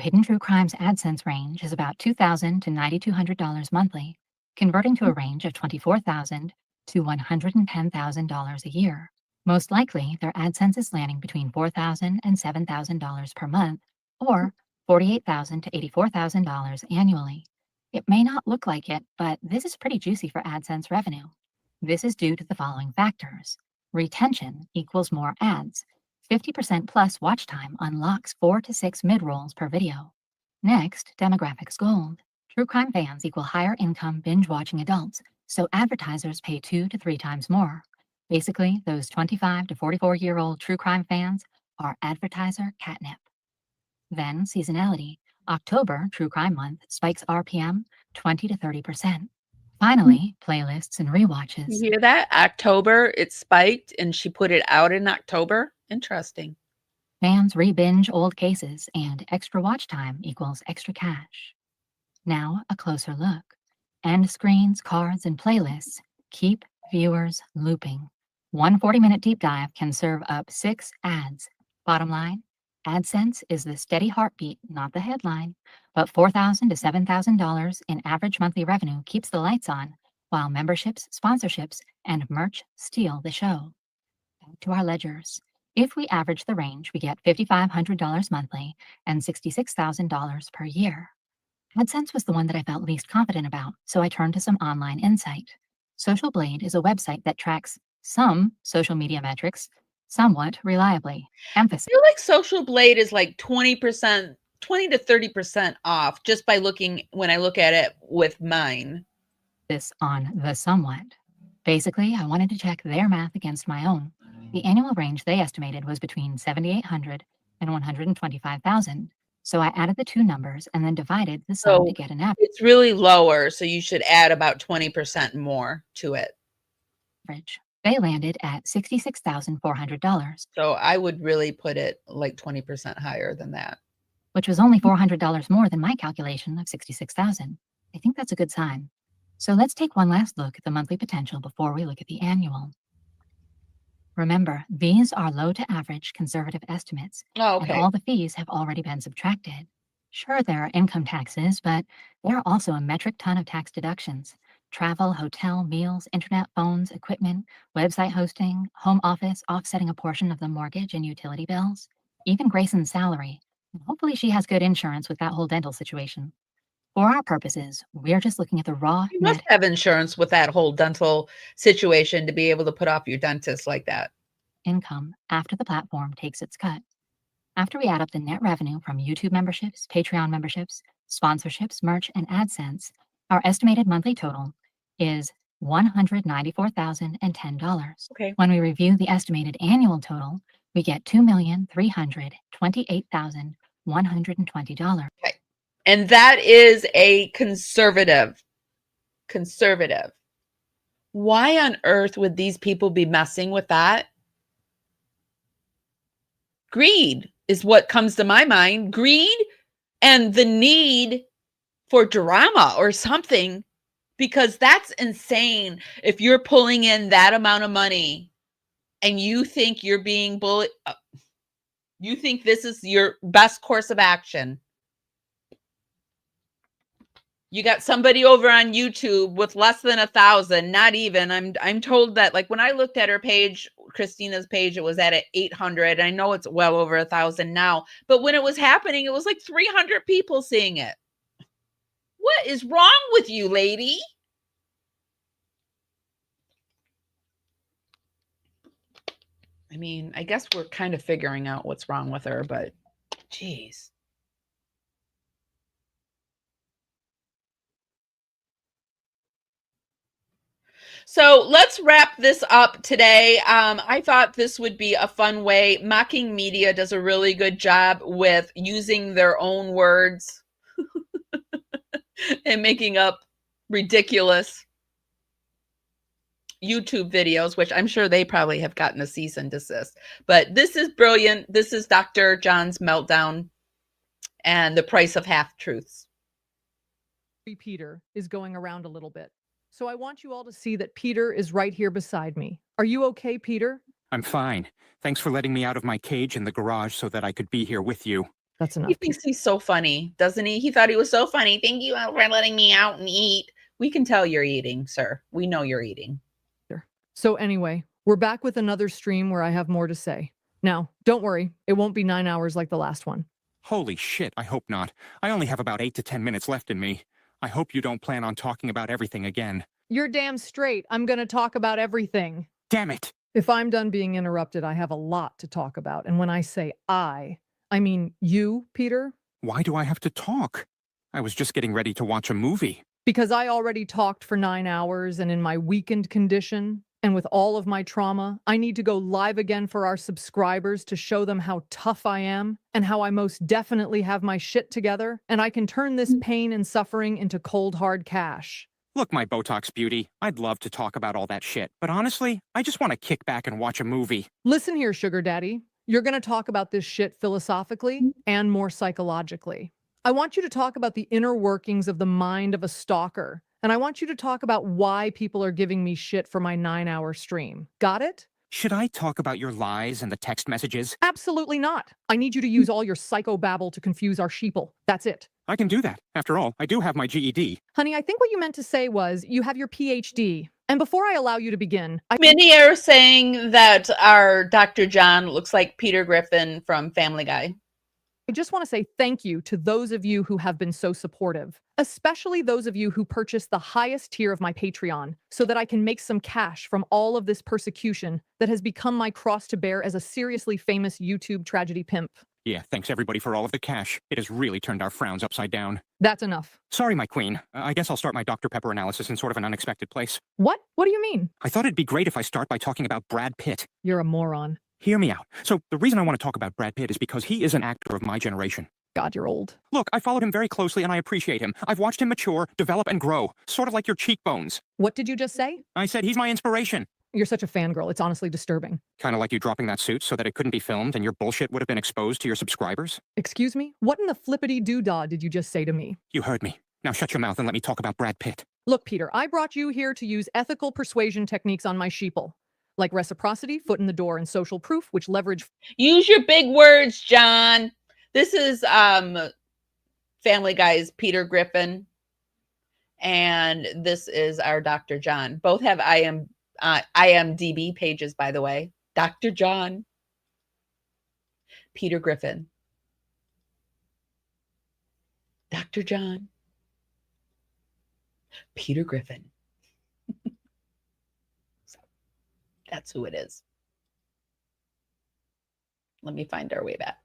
Hidden True Crime's AdSense range is about $2,000 to $9,200 monthly, converting to a range of $24,000 to $110,000 a year. Most likely, their AdSense is landing between $4,000 and $7,000 per month, or $48,000 to $84,000 annually. It may not look like it, but this is pretty juicy for AdSense revenue. This is due to the following factors. Retention equals more ads. 50% plus watch time unlocks 4 to 6 mid-rolls per video. Next, demographics gold. True crime fans equal higher income binge-watching adults, so advertisers pay 2 to 3 times more. Basically, those 25 to 44-year-old true crime fans are advertiser catnip. Then seasonality. October, True Crime Month, spikes RPM 20 to 30%. Finally, playlists and rewatches. You hear that? October, it spiked, and she put it out in October. Interesting. Fans re-binge old cases, and extra watch time equals extra cash. Now, a closer look. End screens, cards, and playlists keep viewers looping. One 40-minute deep dive can serve up 6 ads. Bottom line, AdSense is the steady heartbeat, not the headline, but $4,000 to $7,000 in average monthly revenue keeps the lights on, while memberships, sponsorships, and merch steal the show. Back to our ledgers. If we average the range, we get $5,500 monthly and $66,000 per year. AdSense was the one that I felt least confident about, so I turned to some online insight. Social Blade is a website that tracks some social media metrics somewhat reliably. Emphasis. I feel like Social Blade is like 20%, 20 to 30% off just by looking, when I look at it with mine. This on the somewhat. Basically, I wanted to check their math against my own. The annual range they estimated was between 7,800 and 125,000. So I added the two numbers and then divided the sum to get an average. It's really lower, so you should add about 20% more to it. They landed at $66,400. So I would really put it like 20% higher than that. Which was only $400 more than my calculation of $66,000. I think that's a good sign. So let's take one last look at the monthly potential before we look at the annual. Remember, these are low to average conservative estimates, and all the fees have already been subtracted. Sure, there are income taxes, but there are also a metric ton of tax deductions. Travel, hotel, meals, internet, phones, equipment, website hosting, home office, offsetting a portion of the mortgage and utility bills, even Grayson's salary. And hopefully she has good insurance with that whole dental situation. For our purposes, we're just looking at the raw. You must have insurance with that whole dental situation to be able to put off your dentist like that. Income after the platform takes its cut. After we add up the net revenue from YouTube memberships, Patreon memberships, sponsorships, merch, and AdSense, our estimated monthly total is $194,010. Okay. When we review the estimated annual total, we get $2,328,120. Okay. And that is a conservative. Conservative. Why on earth would these people be messing with that? Greed is what comes to my mind. Greed and the need for drama or something, because that's insane. If you're pulling in that amount of money and you think you're being bullied, you think this is your best course of action. You got somebody over on YouTube with less than 1,000, not even. I'm told that, like, when I looked at her page, Christina's page, it was at 800. I know it's well over 1,000 now, but when it was happening, it was like 300 people seeing it. What is wrong with you, lady? I mean, I guess we're kind of figuring out what's wrong with her, but geez. So let's wrap this up today. I thought this would be a fun way. Mocking Media does a really good job with using their own words and making up ridiculous YouTube videos, which I'm sure they probably have gotten a cease and desist. But this is brilliant. This is Dr. John's Meltdown and the Price of Half-Truths. Peter is going around a little bit. So I want you all to see that Peter is right here beside me. Are you okay, Peter? I'm fine. Thanks for letting me out of my cage in the garage so that I could be here with you. That's enough. He thinks he's so funny, doesn't he? He thought he was so funny. Thank you for letting me out and eat. We can tell you're eating, sir. We know you're eating. So anyway, we're back with another stream where I have more to say. Now, don't worry. It won't be 9 hours like the last one. Holy shit, I hope not. I only have about 8 to 10 minutes left in me. I hope you don't plan on talking about everything again. You're damn straight. I'm going to talk about everything. Damn it. If I'm done being interrupted, I have a lot to talk about. And when I say I mean you, Peter. Why do I have to talk? I was just getting ready to watch a movie. Because I already talked for 9 hours, and in my weakened condition, and with all of my trauma, I need to go live again for our subscribers to show them how tough I am and how I most definitely have my shit together, and I can turn this pain and suffering into cold, hard cash. Look, my Botox beauty, I'd love to talk about all that shit, but honestly, I just want to kick back and watch a movie. Listen here, sugar daddy. You're going to talk about this shit philosophically and more psychologically. I want you to talk about the inner workings of the mind of a stalker. And I want you to talk about why people are giving me shit for my 9-hour stream. Got it? Should I talk about your lies and the text messages? Absolutely not. I need you to use all your psychobabble to confuse our sheeple. That's it. I can do that. After all, I do have my GED. Honey, I think what you meant to say was you have your PhD. And before I allow you to begin, Many are saying that our Dr. John looks like Peter Griffin from Family Guy. I just want to say thank you to those of you who have been so supportive, especially those of you who purchased the highest tier of my Patreon so that I can make some cash from all of this persecution that has become my cross to bear as a seriously famous YouTube tragedy pimp. Yeah, thanks everybody for all of the cash. It has really turned our frowns upside down. That's enough. Sorry, my queen. I guess I'll start my Dr. Pepper analysis in sort of an unexpected place. What? What do you mean? I thought it'd be great if I start by talking about Brad Pitt. You're a moron. Hear me out. So the reason I want to talk about Brad Pitt is because he is an actor of my generation. God, you're old. Look, I followed him very closely and I appreciate him. I've watched him mature, develop, and grow. Sort of like your cheekbones. What did you just say? I said he's my inspiration. You're such a fangirl. It's honestly disturbing. Kind of like you dropping that suit so that it couldn't be filmed and your bullshit would have been exposed to your subscribers. Excuse me? What in the flippity-doo-dah did you just say to me? You heard me. Now shut your mouth and let me talk about Brad Pitt. Look, Peter, I brought you here to use ethical persuasion techniques on my sheeple. Like reciprocity, foot in the door, and social proof, which leverage... Use your big words, John. This is Family Guy's Peter Griffin. And this is our Dr. John. Both have IMDb pages, by the way. Dr. John. Peter Griffin. Dr. John. Peter Griffin. That's who it is. Let me find our way back.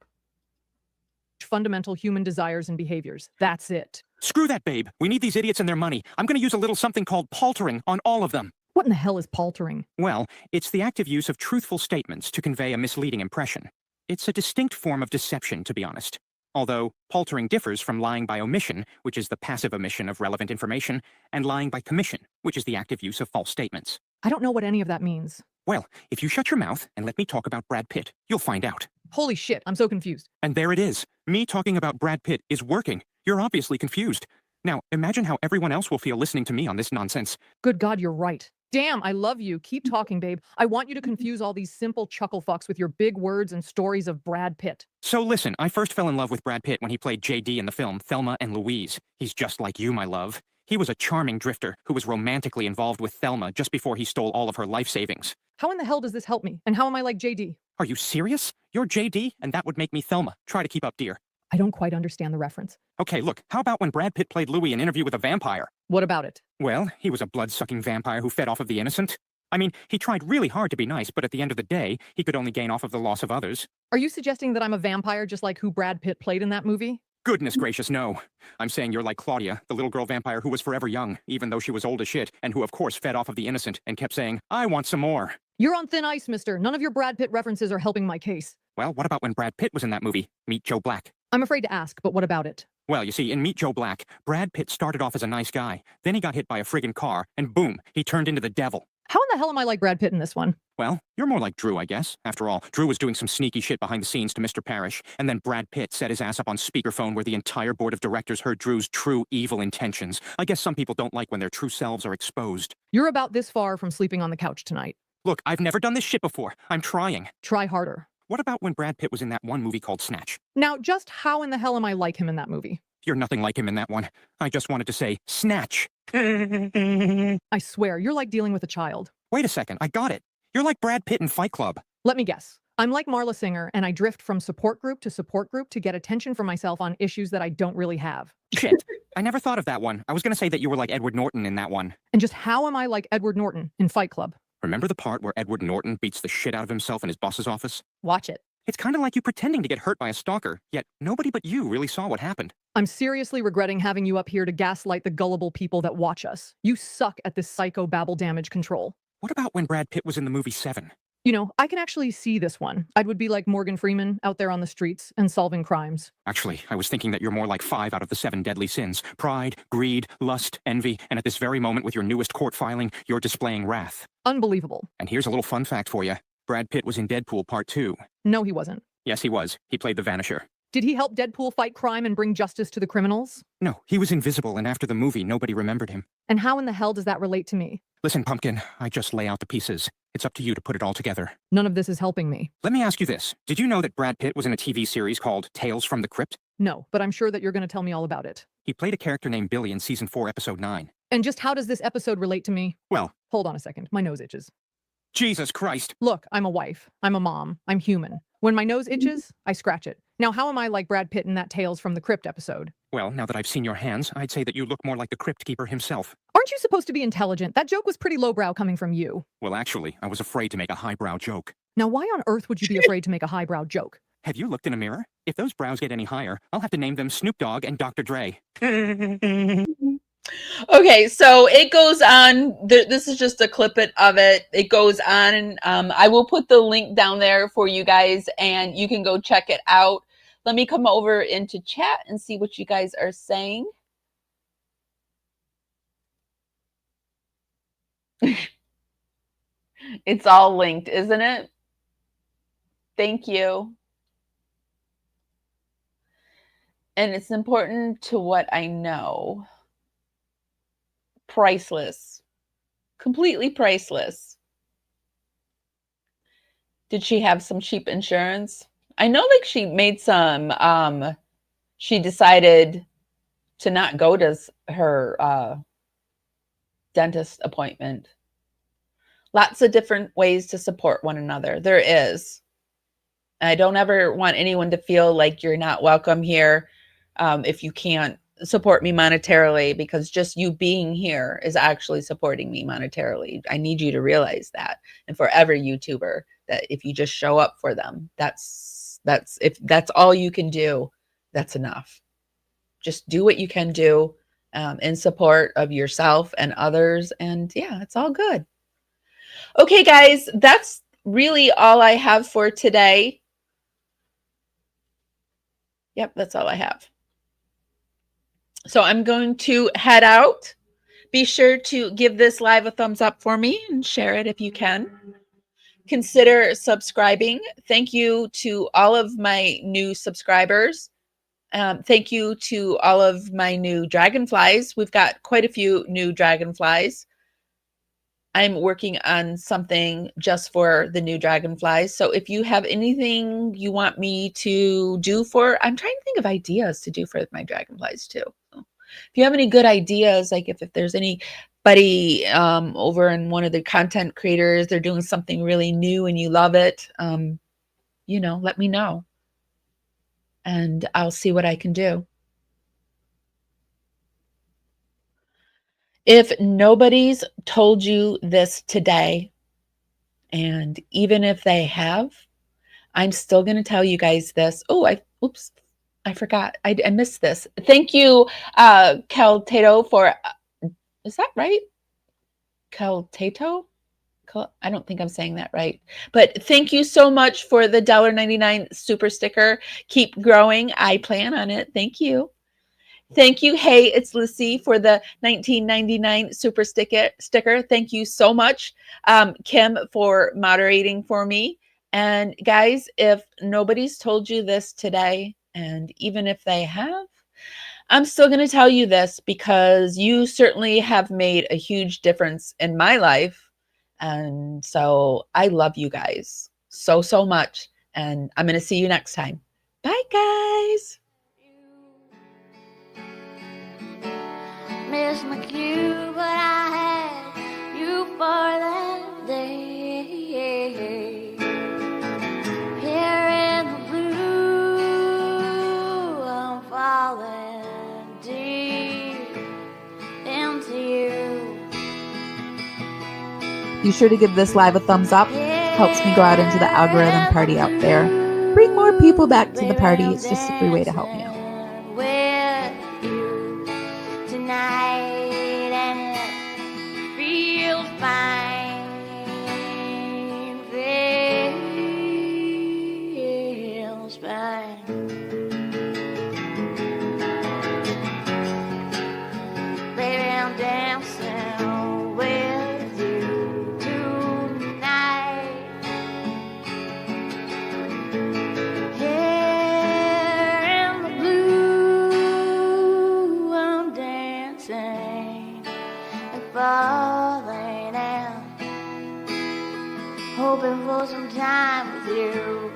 Fundamental human desires and behaviors. That's it. Screw that, babe. We need these idiots and their money. I'm going to use a little something called paltering on all of them. What in the hell is paltering? Well, it's the active use of truthful statements to convey a misleading impression. It's a distinct form of deception, to be honest. Although paltering differs from lying by omission, which is the passive omission of relevant information, and lying by commission, which is the active use of false statements. I don't know what any of that means. Well, if you shut your mouth and let me talk about Brad Pitt, you'll find out. Holy shit, I'm so confused. And there it is. Me talking about Brad Pitt is working. You're obviously confused. Now, imagine how everyone else will feel listening to me on this nonsense. Good God, you're right. Damn, I love you. Keep talking, babe. I want you to confuse all these simple chuckle fucks with your big words and stories of Brad Pitt. So listen, I first fell in love with Brad Pitt when he played JD in the film Thelma and Louise. He's just like you, my love. He was a charming drifter who was romantically involved with Thelma just before he stole all of her life savings. How in the hell does this help me? And how am I like JD? Are you serious? You're JD, and that would make me Thelma. Try to keep up, dear. I don't quite understand the reference. Okay, look, how about when Brad Pitt played Louis in Interview with a Vampire? What about it? Well, he was a blood-sucking vampire who fed off of the innocent. I mean, he tried really hard to be nice, but at the end of the day, he could only gain off of the loss of others. Are you suggesting that I'm a vampire just like who Brad Pitt played in that movie? Goodness gracious, no. I'm saying you're like Claudia, the little girl vampire who was forever young, even though she was old as shit, and who of course fed off of the innocent and kept saying, I want some more. You're on thin ice, mister. None of your Brad Pitt references are helping my case. Well, what about when Brad Pitt was in that movie, Meet Joe Black? I'm afraid to ask, but what about it? Well, you see, in Meet Joe Black, Brad Pitt started off as a nice guy, then he got hit by a friggin' car, and boom, he turned into the devil. How in the hell am I like Brad Pitt in this one? Well, you're more like Drew, I guess. After all, Drew was doing some sneaky shit behind the scenes to Mr. Parrish, and then Brad Pitt set his ass up on speakerphone where the entire board of directors heard Drew's true evil intentions. I guess some people don't like when their true selves are exposed. You're about this far from sleeping on the couch tonight. Look, I've never done this shit before. I'm trying. Try harder. What about when Brad Pitt was in that one movie called Snatch? Now, just how in the hell am I like him in that movie? You're nothing like him in that one. I just wanted to say, Snatch. I swear, you're like dealing with a child. Wait a second, I got it. You're like Brad Pitt in Fight Club. Let me guess. I'm like Marla Singer, and I drift from support group to get attention for myself on issues that I don't really have. Shit. I never thought of that one. I was going to say that you were like Edward Norton in that one. And just how am I like Edward Norton in Fight Club? Remember the part where Edward Norton beats the shit out of himself in his boss's office? Watch it. It's kind of like you pretending to get hurt by a stalker, yet nobody but you really saw what happened. I'm seriously regretting having you up here to gaslight the gullible people that watch us. You suck at this psychobabble damage control. What about when Brad Pitt was in the movie Seven? You know, I can actually see this one. I would be like Morgan Freeman out there on the streets and solving crimes. Actually, I was thinking that you're more like 5 out of the 7 deadly sins. Pride, greed, lust, envy, and at this very moment with your newest court filing, you're displaying wrath. Unbelievable. And here's a little fun fact for you. Brad Pitt was in Deadpool Part 2. No, he wasn't. Yes, he was. He played the Vanisher. Did he help Deadpool fight crime and bring justice to the criminals? No, he was invisible, and after the movie, nobody remembered him. And how in the hell does that relate to me? Listen, Pumpkin, I just lay out the pieces. It's up to you to put it all together. None of this is helping me. Let me ask you this. Did you know that Brad Pitt was in a TV series called Tales from the Crypt? No, but I'm sure that you're going to tell me all about it. He played a character named Billy in Season 4, Episode 9. And just how does this episode relate to me? Well, hold on a second. My nose itches. Jesus Christ. Look, I'm a wife. I'm a mom. I'm human. When my nose itches, I scratch it. Now, how am I like Brad Pitt in that Tales from the Crypt episode? Well, now that I've seen your hands, I'd say that you look more like the Crypt Keeper himself. Aren't you supposed to be intelligent? That joke was pretty lowbrow coming from you. Well, actually, I was afraid to make a highbrow joke. Now, why on earth would you be afraid to make a highbrow joke? Have you looked in a mirror? If those brows get any higher, I'll have to name them Snoop Dogg and Dr. Dre. Okay, so it goes on. This is just a clip of it. It goes on. I will put the link down there for you guys, and you can go check it out. Let me come over into chat and see what you guys are saying. It's all linked, isn't it? Thank you. And it's important to what I know. Priceless. Completely priceless. Did she have some cheap insurance? I know like she made some, she decided to not go to her dentist appointment. Lots of different ways to support one another. There is. I don't ever want anyone to feel like you're not welcome here if you can't support me monetarily, because just you being here is actually supporting me monetarily. I need you to realize that. And for every YouTuber, that if you just show up for them, if that's all you can do, that's enough. Just do what you can do in support of yourself and others. And yeah, it's all good. Okay, guys, that's really all I have for today. Yep, that's all I have. So I'm going to head out. Be sure to give this live a thumbs up for me and share it if you can. Consider subscribing. Thank you to all of my new subscribers. Thank you to all of my new dragonflies. We've got quite a few new dragonflies. I'm working on something just for the new dragonflies. So if you have anything you want me to do for, I'm trying to think of ideas to do for my dragonflies too. So if you have any good ideas, like if there's anybody over in one of the content creators, they're doing something really new and you love it, you know, let me know. And I'll see what I can do. If nobody's told you this today, and even if they have, I'm still going to tell you guys this. Oh, oops, I forgot. I missed this. Thank you, Caltato, for, is that right? Caltato? I don't think I'm saying that right. But thank you so much for the $1.99 super sticker. Keep growing. I plan on it. Thank you. Thank you. Hey, it's Lucy for the $19.99 super sticker. Thank you so much. Kim for moderating for me. And guys, if nobody's told you this today, and even if they have, I'm still going to tell you this because you certainly have made a huge difference in my life. And so I love you guys so, so much. And I'm going to see you next time. Bye, guys. Miss my cue, but I had you for that day. Here in the blue, I'm falling deep into you. Be sure to give this live a thumbs up. Helps me go out into the algorithm party out there. Bring more people back to the party. It's just a free way to help me out. Tonight, and it feels fine, feels fine. Baby, I'm dancing with you tonight. Here in the blue, I'm dancing and falling out, hoping for some time with you.